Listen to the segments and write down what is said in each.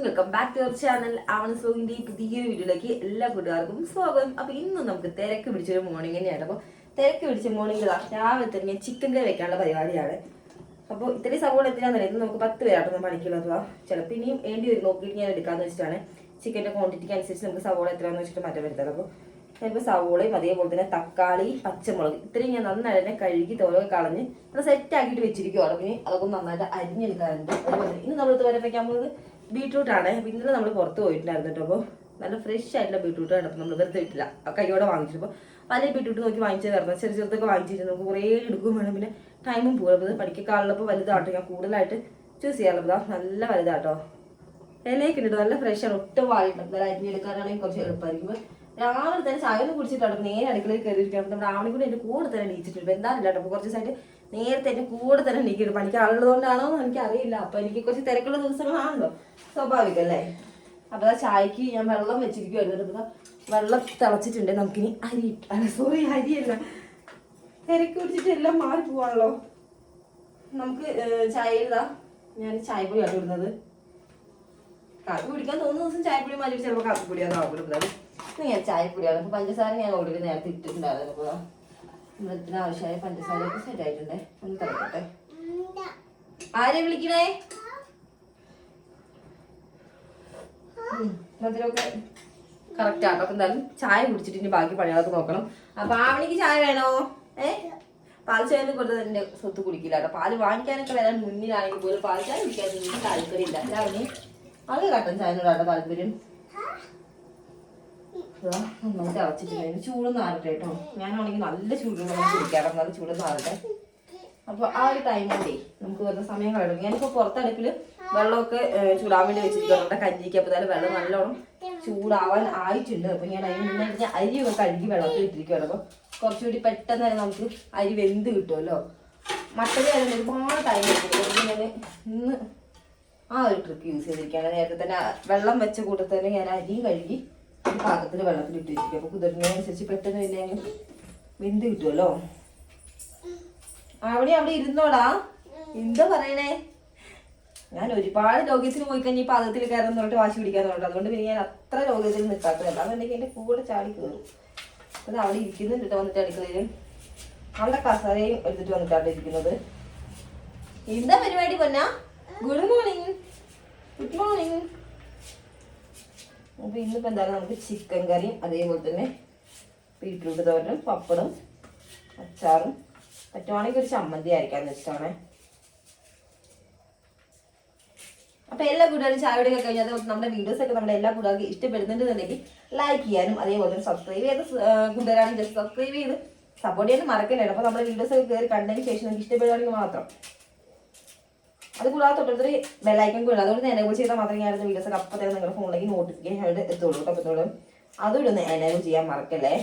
Welcome back to our channel. ആവണ സോങ്ങിന്റെ പുതിയൊരു വീഡിയോയിലേക്ക് എല്ലാ കൂട്ടുകാർക്കും സ്വാഗതം. അപ്പൊ ഇന്ന് നമുക്ക് തിരക്ക് പിടിച്ചൊരു മോർണിംഗ് തന്നെയാണ്. അപ്പോൾ തിരക്ക് പിടിച്ച മോർണിംഗ് രാവിലെ തന്നെ ഞാൻ ചിക്കൻ കറി വെക്കാനുള്ള പരിപാടിയാണ്. അപ്പോൾ ഇത്രയും സവോള എന്തിനാണെന്നറിയാം, ഇന്ന് നമുക്ക് 10 പേരായിട്ടൊന്നും പണിക്കുള്ളതാ. ചിലപ്പോൾ ഇനിയും വേണ്ടി വരും, നോക്കിയിട്ട് ഞാൻ എടുക്കാമെന്ന് വെച്ചിട്ടാണ്. ചിക്കൻ്റെ ക്വാണ്ടിറ്റിക്ക് അനുസരിച്ച് നമുക്ക് സവോള എത്രയാണെന്ന് വെച്ചിട്ട് മാറ്റം വരുത്തത്. അപ്പോൾ ചിലപ്പോൾ സവോളയും അതേപോലെ തന്നെ തക്കാളി, പച്ചമുളക് ഇത്രയും ഞാൻ നന്നായിട്ട് തന്നെ കഴുകി തോലൊക്കെ കളഞ്ഞ് അത് സെറ്റ് ആക്കിയിട്ട് വെച്ചിരിക്കുവാണ്. പിന്നെ അതൊക്കെ നന്നായിട്ട് അരിഞ്ഞെടുക്കാറുണ്ട്. അതുപോലെ ഇന്ന് നമ്മൾ തോരൻ വെക്കാൻ പോകുന്നത് ബീട്രൂട്ടാണ്. അപ്പോൾ ഇന്നലെ നമ്മൾ പുറത്ത് പോയിട്ടുണ്ടായിരുന്നു കേട്ടോ. അപ്പോൾ നല്ല ഫ്രഷ് ആയിട്ടുള്ള ബീട്രൂട്ടാണ്. അപ്പോൾ നമ്മൾ വെറുതെ ഇട്ടില്ല, കൈയോടെ വാങ്ങിച്ചപ്പോൾ പല ബീട്രൂട്ട് നോക്കി വാങ്ങിച്ചു തരണം. ചെറിയ ചെറുതൊക്കെ വാങ്ങിച്ചിട്ട് നമുക്ക് കുറേ എടുക്കും വേണം, പിന്നെ ടൈമും പോകും. അപ്പോൾ പഠിക്കാനുള്ളപ്പോൾ വലുതാട്ടോ ഞാൻ കൂടുതലായിട്ട് ചൂസ് ചെയ്യാറുള്ളത്. നല്ല വലുതാട്ടോ, ഇലയൊക്കെ ഉണ്ട്, നല്ല ഫ്രഷാണ്, ഒട്ടും വാളിട്ടുണ്ട്. എന്തായാലും അരിഞ്ഞെടുക്കാനാണെങ്കിൽ കുറച്ച് എളുപ്പമായിരിക്കും. രാവിലെ തന്നെ ചായ ഒന്ന് കുടിച്ചിട്ടാണ് നേരെ അടുക്കളയിൽ കയറിയിരിക്കണം. നമ്മുടെ ആവണി കൂടെ എൻ്റെ കൂടെ തന്നെ എണീച്ചിട്ടുണ്ട്. എന്താണില്ല കേട്ടോ. അപ്പോൾ കുറച്ച് ദിവസമായിട്ട് നേരത്തെ എൻ്റെ കൂടെ തന്നെ എണീക്കിട്ട് പണിക്ക് ആളുള്ളതുകൊണ്ടാണോ എന്ന് എനിക്കറിയില്ല. അപ്പോൾ എനിക്ക് കുറച്ച് തിരക്കുള്ള ദിവസങ്ങളാണല്ലോ, സ്വാഭാവികമല്ലേ. അപ്പോൾ ആ ചായക്ക് ഞാൻ വെള്ളം വെച്ചിരിക്കുമായിരുന്നു. അപ്പോൾ വെള്ളം തിളച്ചിട്ടുണ്ട്. നമുക്കിനി അരിയല്ല, തിരക്ക് പിടിച്ചിട്ട് എല്ലാം മാറി പോവാണല്ലോ. നമുക്ക് ചായയിലാ ഞാൻ ചായപ്പൊടിയാണ് ഇടുന്നത്. കാപ്പി കുടിക്കാൻ തോന്നുന്ന ദിവസം ചായപ്പൊടി മാറ്റി ചിലപ്പോൾ കാപ്പിപ്പൊടിയാണ് ആവുന്നത്. ഞാൻ ചായപ്പൊടിയാണ്. അപ്പോൾ പഞ്ചസാര ഞാൻ ഓൾറെഡി നേരത്തെ ഇട്ടിട്ടുണ്ടായിരുന്നു. അപ്പോൾ മൃഗത്തിന് ആവശ്യമായ പഞ്ചസാരയൊക്കെ സെറ്റ് ആയിട്ടുണ്ട്. ഒന്ന് തിളക്കട്ടെ. ആരെ വിളിക്കണേ? മധുരമൊക്കെ കറക്റ്റ് ആട്ടോ. അപ്പം എന്തായാലും ചായ കുടിച്ചിട്ട് ഇനി ബാക്കി പണികളൊക്കെ നോക്കണം. അപ്പം ആവണിക്ക് ചായ വേണോ? പാൽ ചായ ഒന്നും കൊടുത്തത് എൻ്റെ സ്വത്ത് കുടിക്കില്ല കേട്ടോ. പാല് വാങ്ങിക്കാനൊക്കെ വരാൻ മുന്നിലാണെങ്കിൽ പോലും പാൽ ചായ കുടിക്കാനൊന്നും താല്പര്യമില്ല. രാവിലെ വളരെ കട്ടൻ ചായനോടാട്ടോ താല്പര്യം. നന്നായിട്ട് അടച്ചിട്ടില്ല, ചൂടൊന്നും ആറട്ടെ കേട്ടോ. ഞാനാണെങ്കിൽ നല്ല ചൂടുള്ള കുടിക്കാറുണ്ട്, നല്ല ചൂടൊന്നും ആറട്ടെ. അപ്പോൾ ആ ഒരു ടൈം കൊണ്ടേ നമുക്ക് വരുന്ന സമയം കളയും. ഞാനിപ്പോൾ പുറത്തടുപ്പിൽ വെള്ളമൊക്കെ ചൂടാൻ വേണ്ടി വെച്ചിരിക്കുന്നു. നമ്മുടെ കഞ്ഞിക്ക്. അപ്പോൾ എന്തായാലും വെള്ളം നല്ലോണം ചൂടാവാൻ ആയിട്ടുണ്ട്. അപ്പോൾ ഞാൻ അതിന് മുന്നേ അരിയൊക്കെ കഴുകി വെള്ളത്തിൽ ഇട്ടിരിക്കുകയാണ്. അപ്പോൾ കുറച്ചുകൂടി പെട്ടെന്ന് തന്നെ നമുക്ക് അരി വെന്ത് കിട്ടുമല്ലോ. മറ്റൊരു കാര്യം ഒരുപാട് ടൈം എടുക്കും. ഞാൻ ഇന്ന് ആ ഒരു ട്രിക്ക് യൂസ് ചെയ്തിരിക്കുകയാണ്. നേരത്തെ തന്നെ വെള്ളം വെച്ച കൂട്ടത്തിൽ തന്നെ ഞാൻ അരിയും കഴുകി പാകത്തിൽ വെള്ളത്തിൽ ഇട്ട് വെച്ചിരിക്കും. അപ്പോൾ കുതിർന്നതിനനുസരിച്ച് പെട്ടെന്ന് പിന്നെ വെന്ത് കിട്ടുമല്ലോ. അവിടെ ഇരുന്നോടാ, എന്താ പറയണേ? ഞാൻ ഒരുപാട് ലോകത്തിന് പോയി കഴിഞ്ഞാൽ ഈ പാകത്തിൽ കയറുന്ന തൊട്ട് വാശി പിടിക്കാന്നുണ്ട്. അതുകൊണ്ട് പിന്നെ ഞാൻ അത്ര ലോകത്തിൽ നിൽക്കാത്തതല്ല. അതുണ്ടെങ്കിൽ എൻ്റെ കൂടെ ചാടി കയറും. അത് അവിടെ ഇരിക്കുന്നുണ്ട് കേട്ടോ. വന്നിട്ട് അടുക്കളയിൽ അവളുടെ കസേരയും എടുത്തിട്ട് വന്നിട്ടാണ് ഇരിക്കുന്നത്. എന്താ പരിപാടി പൊന്നാ? Good morning. Good morning. അപ്പോൾ ഇന്നിപ്പോൾ എന്തായാലും നമുക്ക് ചിക്കൻ കറിയും അതേപോലെ തന്നെ ബീട്രൂട്ട് തോരനും പപ്പടും അച്ചാറും പറ്റുവാണെങ്കിൽ ഒരു ചമ്മന്തി അരക്കാന്ന് വെച്ചിട്ടാണ്. അപ്പോൾ എല്ലാ കൂട്ടുകാരും ചായയുടെയൊക്കെ കഴിഞ്ഞാൽ നമ്മുടെ വീഡിയോസൊക്കെ നമ്മുടെ എല്ലാ കൂട്ടുകാർക്കും ഇഷ്ടപ്പെടുന്നുണ്ടെന്നുണ്ടെങ്കിൽ ലൈക്ക് ചെയ്യാനും അതേപോലെ തന്നെ സബ്സ്ക്രൈബ് ചെയ്ത് കൂട്ടുകാരാണെങ്കിൽ ജസ്റ്റ് സബ്സ്ക്രൈബ് ചെയ്ത് സപ്പോർട്ട് ചെയ്യാനും മറക്കല്ലേ. അപ്പോൾ നമ്മുടെ വീഡിയോസൊക്കെ കയറി കണ്ടതിന് ശേഷം നമുക്ക് ഇഷ്ടപ്പെടുകയാണെങ്കിൽ മാത്രം. അത് കൂടാതെ തൊട്ടടുത്തൊരു ബെല്ലൈക്കൺ കൂടെ, അതുകൊണ്ട് എനേബിൾ ചെയ്താൽ മാത്രമേ ഞാൻ വീഡിയോസൊക്കെ അപ്പം തന്നെ നിങ്ങളുടെ ഫോണിലേക്ക് നോട്ടിഫിക്കേഷൻ ആയിട്ട് എത്തുള്ളൂ കേട്ടോ. അപ്പോൾ അതും ഒന്ന് എനേബിൾ ചെയ്യാൻ മറക്കല്ലേ.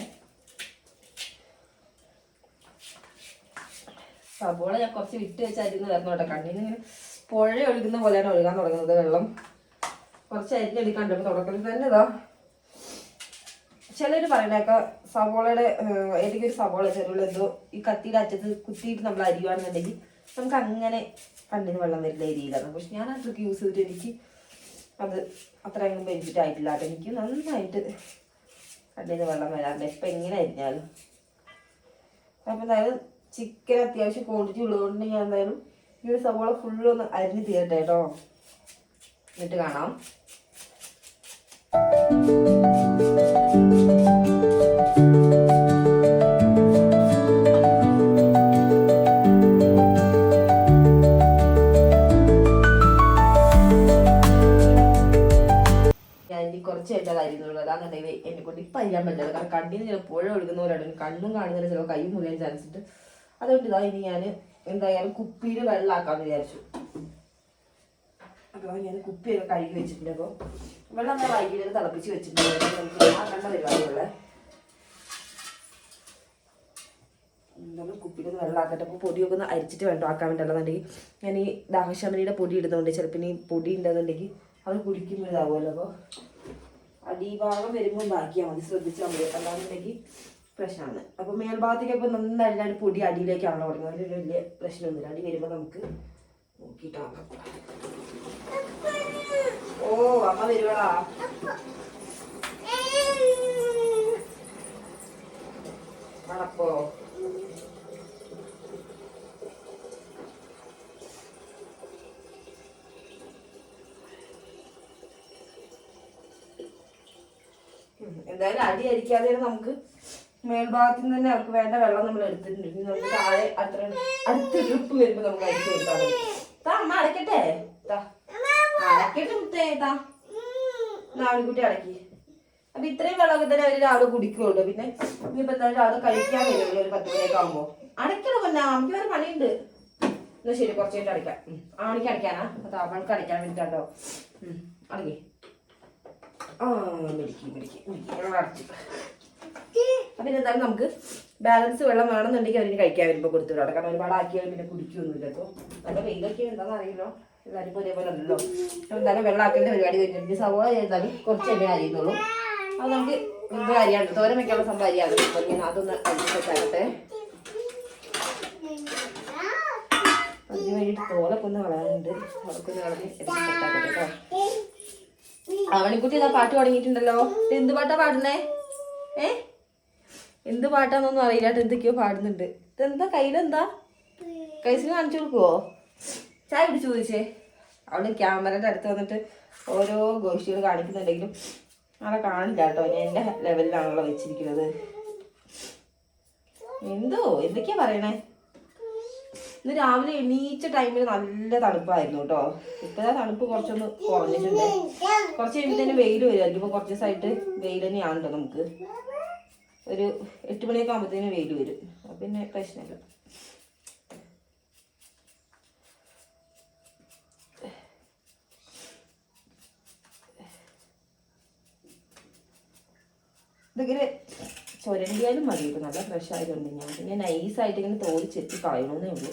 സബോള ഞാൻ കുറച്ച് വിട്ട് വെച്ചായിരുന്നു വരുന്നു കേട്ടോ. കണ്ണിന് ഇങ്ങനെ പുഴ ഒഴുകുന്ന പോലെയാണ് ഒഴുകാൻ തുടങ്ങുന്നത് വെള്ളം. കുറച്ച് അരിഞ്ഞെടുക്കാണ്ട് തുടക്കത്തിൽ തന്നെ ഇതാ. ചിലർ പറയണേക്ക സബോളയുടെ ഏതെങ്കിലും ഒരു സബോള ചെറുള്ള എന്തോ ഈ കത്തിയുടെ അറ്റത്ത് കുത്തിയിട്ട് നമ്മൾ അരിയുവാണെന്നുണ്ടെങ്കിൽ നമുക്ക് അങ്ങനെ കണ്ണിന് വെള്ളം വരുന്ന ഏരിയയിലാണ്. പക്ഷെ ഞാൻ ആ ട്രിക്ക് യൂസ് ചെയ്തിട്ട് എനിക്ക് അത് അത്രയൊന്നും ബെനിഫിറ്റ് ആയിട്ടില്ല കേട്ടോ. എനിക്ക് നന്നായിട്ട് കണ്ണിന് വെള്ളം വരാറുണ്ട് ഇപ്പം എങ്ങനെ അരിഞ്ഞാലും. അപ്പം എന്തായാലും ചിക്കൻ അത്യാവശ്യം ക്വാണ്ടിറ്റി ഉള്ളതുകൊണ്ട് ഞാൻ എന്തായാലും ഈ ഒരു സവോള ഫുള്ളൊന്ന് അരിഞ്ഞ് തീരട്ടെ കേട്ടോ. എന്നിട്ട് കാണാം. കുറച്ച് എൻ്റെ കാര്യങ്ങളുള്ളൂ. അതാണെന്നുണ്ടെങ്കിൽ എന്നെ കൊണ്ട് ഇപ്പം അറിയാൻ പറ്റില്ല. കാരണം കണ്ണിന് ചില പുഴ ഒഴുകുന്ന പോലെയാണ്, കണ്ണും കാണുന്നില്ല, ചില കൈ മുറിയാൻ ചാൻസിട്ട്. അതുകൊണ്ട് ഇതാ ഇനി ഞാൻ എന്തായാലും കുപ്പിയിൽ വെള്ളമാക്കാമെന്ന് വിചാരിച്ചു. അപ്പോൾ ഞാൻ കുപ്പിയൊക്കെ കഴുകി വെച്ചിട്ടുണ്ട്. അപ്പോൾ വെള്ളം ഞാൻ വൈകിട്ട് തിളപ്പിച്ച് വെച്ചിട്ടുണ്ട്. നമുക്ക് ആക്കേണ്ട പരിപാടിയുള്ളത് നമ്മൾ കുപ്പിയിൽ വെള്ളമാക്കട്ടെ. അപ്പോൾ പൊടിയൊക്കെ ഒന്ന് അരിച്ചിട്ട് വേണ്ട ആക്കാൻ വേണ്ടിയുള്ളതെന്നുണ്ടെങ്കിൽ ഞാൻ ഈ ദാഹശമനിയുടെ പൊടി ഇടുന്നുണ്ട്. ചിലപ്പോൾ ഈ പൊടി ഉണ്ടെന്നുണ്ടെങ്കിൽ അത് കുടിക്കുമ്പോൾ ഇതാവുമല്ലോ. അപ്പോൾ അടിഭാഗം വരുമ്പോൾ ബാക്കിയാൽ മതി, ശ്രദ്ധിച്ചാൽ മതി. അല്ലാന്നുണ്ടെങ്കിൽ പ്രശ്നമാണ്. അപ്പോൾ മേൽഭാഗത്തേക്കൊക്കെ നന്നായിട്ട് പൊടി അടിയിലേക്കാണല്ലോ തുടങ്ങുന്നത്. അതിൽ വലിയ പ്രശ്നമൊന്നുമില്ല. അടി വരുമ്പോൾ നമുക്ക് നോക്കിയിട്ടാക്കാം. ഓ അമ്മ വരുവാടാ. അടപ്പോ എന്തായാലും അടി അടിക്കാതെ നമുക്ക് മേൽഭാഗത്തു നിന്ന് തന്നെ അവർക്ക് വേണ്ട വെള്ളം നമ്മൾ എടുത്തിട്ടുണ്ട്. നമുക്ക് താഴെ അടുത്ത ട്രിപ്പ് വരുമ്പോ നമുക്ക് അടിച്ചു കൊടുത്താൽ മതി. അമ്മ അടക്കട്ടെ, അടക്കട്ടെ മുത്തേ, നാടിക്കുട്ടി അടക്കി. അപ്പൊ ഇത്രയും വെള്ളമൊക്കെ തന്നെ അവര് രാവിലെ കുടിക്കുള്ളൂ. പിന്നെ ഇനിയിപ്പോ എന്തായാലും രാവിലെ കഴിക്കാൻ വരുള്ളൂ ഒരു 10 മണിയൊക്കെ ആകുമ്പോ. അടയ്ക്കണം പിന്നെ, നമുക്ക് വേറെ പണിയുണ്ട്. എന്നാ ശരി, കുറച്ച് കഴിഞ്ഞിട്ട് അടയ്ക്കാം. ആണിക്ക് അടയ്ക്കാനാ, അപ്പൊ അവൾക്ക് അടയ്ക്കാൻ വേണ്ടിട്ടോ. അടങ്ങി അടച്ചു. അപ്പൊ എന്തായാലും നമുക്ക് ബാലൻസ് വെള്ളം വേണമെന്നുണ്ടെങ്കിൽ അവരിന് കഴിക്കാൻ വരുമ്പോ കൊടുത്തു വിടാം. കാരണം ഒരുപാട് ആക്കിയാൽ പിന്നെ കുടിക്കൊന്നുമില്ല. അപ്പൊ നല്ല വെയിലൊക്കെ എന്താണെന്ന് അറിയില്ലോ, എല്ലാവരും ഒരേപോലെ അല്ലല്ലോ. എന്തായാലും വെള്ളം ആക്കലിന്റെ പരിപാടി കഴിഞ്ഞിട്ട് സവോള ചെയ്താലും കുറച്ച് എണ്ണ അറിയുന്നുള്ളൂ. അത് നമുക്ക് ഇത് അരിയാണ്, തോരൻ വെക്കാനുള്ള സംഭവം അരിയാണ്. അതൊന്ന് അരിഞ്ഞിട്ടാകട്ടെ. അതിന് വേണ്ടിയിട്ട് തോലൊക്കെ ഒന്ന് കളയാനുണ്ട്. അതൊക്കെ ഒന്ന് കളഞ്ഞ് എടുത്തിട്ടാകട്ടെ കേട്ടോ. അവണിക്കുട്ടി ഇതാ പാട്ട് തുടങ്ങിയിട്ടുണ്ടല്ലോ. എന്ത് പാട്ടാ പാടുന്നേ? എന്ത് പാട്ടാന്നൊന്നും അറിയില്ല. എന്തൊക്കെയോ പാടുന്നുണ്ട്. ഇതെന്താ കയ്യിലെന്താ? കൈസിന് കാണിച്ചു കൊടുക്കുവോ? ചായ പിടിച്ചു ചോദിച്ചേ. അവള് ക്യാമറയുടെ അടുത്ത് വന്നിട്ട് ഓരോ ഗോഷ്ടികൾ കാണിക്കുന്നുണ്ടെങ്കിലും അവളെ കാണില്ല കേട്ടോ. ഞാൻ എൻ്റെ ലെവലിലാണല്ലോ വെച്ചിരിക്കുന്നത്. എന്തൊക്കെയാ പറയണേ? ഇന്ന് രാവിലെ എണീച്ച ടൈമിൽ നല്ല തണുപ്പായിരുന്നു കേട്ടോ. ഇപ്പോഴാ തണുപ്പ് കുറച്ചൊന്ന് കുറഞ്ഞിട്ടുണ്ട്. കുറച്ച് കഴിയുമ്പോഴത്തേനും വെയിൽ വരുമായിരിക്കും. ഇപ്പൊ കുറച്ച് ദിവസമായിട്ട് വെയിൽ തന്നെയാണ് കേട്ടോ. നമുക്ക് ഒരു 8 മണിയൊക്കെ ആകുമ്പോഴത്തേനും വെയിൽ വരും. അപ്പൊ പിന്നെ പ്രശ്നമില്ല. ഇതിങ്ങനെ ചുരണ്ടിയാലും മതി കേട്ടോ. നല്ല ഫ്രഷ് ആയതുകൊണ്ട് ഞാൻ പിന്നെ നൈസായിട്ട് ഇങ്ങനെ തോല് ചെത്തി കളയണമെന്നേ ഉള്ളൂ.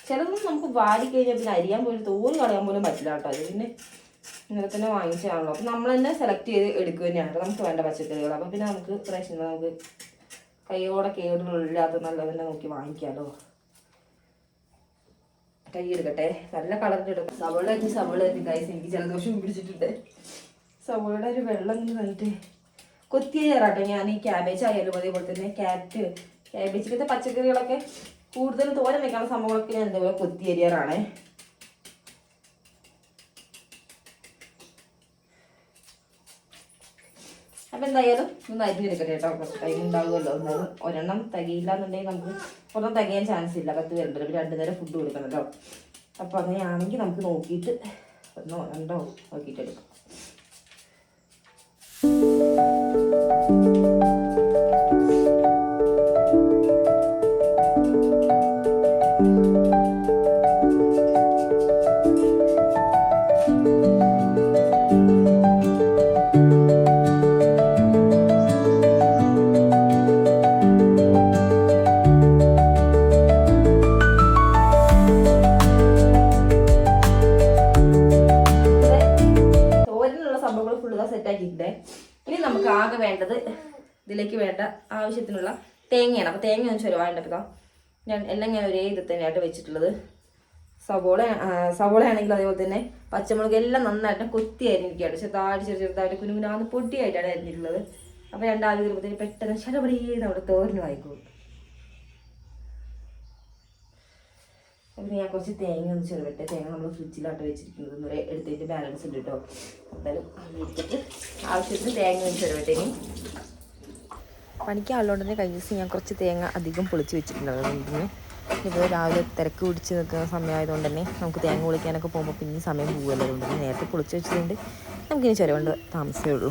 ചിലതൊന്നും നമുക്ക് വാടിക്കഴിഞ്ഞാൽ പിന്നെ അരിയാൻ പോലും തോല് കളയാൻ പോലും പറ്റില്ല കേട്ടോ. അത് പിന്നെ ഇങ്ങനെ തന്നെ വാങ്ങിച്ചാണല്ലോ. അപ്പം നമ്മൾ തന്നെ സെലക്ട് ചെയ്ത് എടുക്കുക തന്നെയാണ് നമുക്ക് വേണ്ട പച്ചക്കറികൾ. അപ്പം പിന്നെ നമുക്ക് പ്രശ്നമില്ല. നമുക്ക് കൈയോടെ കേടുകളില്ലാത്ത നല്ലതന്നെ നോക്കി വാങ്ങിക്കാമല്ലോ. കൈ എടുക്കട്ടെ, നല്ല കളറിൻ്റെ എടുക്കും. സവള ഗൈസ്, എനിക്ക് ജലദോഷം പിടിച്ചിട്ടുണ്ട്. സവോളയുടെ ഒരു വെള്ളം ഇങ്ങനെ വന്നിട്ട് കൊത്തിയേറാട്ടോ. ഞാൻ ഈ ക്യാബേജ് ആയാലും അതേപോലെ തന്നെ ക്യാബേജിലത്തെ പച്ചക്കറികളൊക്കെ കൂടുതലും തോരൻ വെക്കാനുള്ള സംഭവങ്ങളൊക്കെ ഞാൻ ഇതേപോലെ കൊത്തിയേറിയാറാണേ. അപ്പം എന്തായാലും ഒന്ന് അരിഞ്ഞെടുക്കട്ടെ കേട്ടോ. കുറച്ച് ടൈം ഉണ്ടാകുമല്ലോ. എന്നാലും ഒരെണ്ണം തികയില്ല എന്നുണ്ടെങ്കിൽ നമുക്ക് ഒരെണ്ണം തികയാൻ ചാൻസ് ഇല്ല. 10 പേരുണ്ടല്ലോ. 2 നേരം ഫുഡ് കൊടുക്കണം കേട്ടോ. അപ്പോൾ അങ്ങനെയാണെങ്കിൽ നമുക്ക് നോക്കിയിട്ട് 1 2 നോക്കിയിട്ട് എടുക്കാം. ഇനി നമുക്ക് ആകെ വേണ്ടത് ഇതിലേക്ക് വേണ്ട ആവശ്യത്തിനുള്ള തേങ്ങയാണ്. അപ്പോൾ തേങ്ങ ഒന്ന് ചുരവാണ്ടല്ലോ. ഞാൻ എല്ലാം ഞാൻ ഒരേ ഇത് തന്നെയായിട്ട് വെച്ചിട്ടുള്ളത്. സവോളയാണെങ്കിൽ അതേപോലെ തന്നെ പച്ചമുളക് എല്ലാം നന്നായിട്ട് കൊത്തി അരിഞ്ഞിരിക്കുകയാണ്. ചെറുതായിട്ട് കുനുകുനാന്ന് പൊടിയായിട്ടാണ് അരിഞ്ഞിട്ടുള്ളത്. അപ്പോൾ 2 ആവി വരുമ്പോഴത്തേന് പെട്ടെന്ന് ചടപടിയെ നമ്മുടെ തോരന് വായിക്കും. അപ്പം ഞാൻ കുറച്ച് തേങ്ങ ഒന്ന് ചെറുവട്ടെ. തേങ്ങ നമ്മൾ ഫ്രിഡ്ജിലാട്ട് വെച്ചിരിക്കുന്നത് ഒന്നൂരെ എടുത്തിട്ട് ബാലൻസ് ഉണ്ട് കേട്ടോ. എന്തായാലും എടുത്തിട്ട് ആവശ്യത്തിന് തേങ്ങ ഒന്ന് ചെറുവട്ടെ. ഇനി പണിക്ക് ആളുകൊണ്ട് തന്നെ കഴിഞ്ഞ ദിവസം ഞാൻ കുറച്ച് തേങ്ങ അധികം പൊളിച്ച് വെച്ചിട്ടുണ്ടായിരുന്നു. ഇപ്പോൾ രാവിലെ തിരക്ക് പിടിച്ച് നിൽക്കുന്ന സമയമായതുകൊണ്ട് തന്നെ നമുക്ക് തേങ്ങ പൊളിക്കാനൊക്കെ പോകുമ്പോൾ പിന്നെ സമയം പോകുമല്ലോ. അതുകൊണ്ട് തന്നെ നേരത്തെ പൊളിച്ച് വെച്ചതുകൊണ്ട് നമുക്കിനി ചെറുകൊണ്ട് താമസമേ ഉള്ളൂ.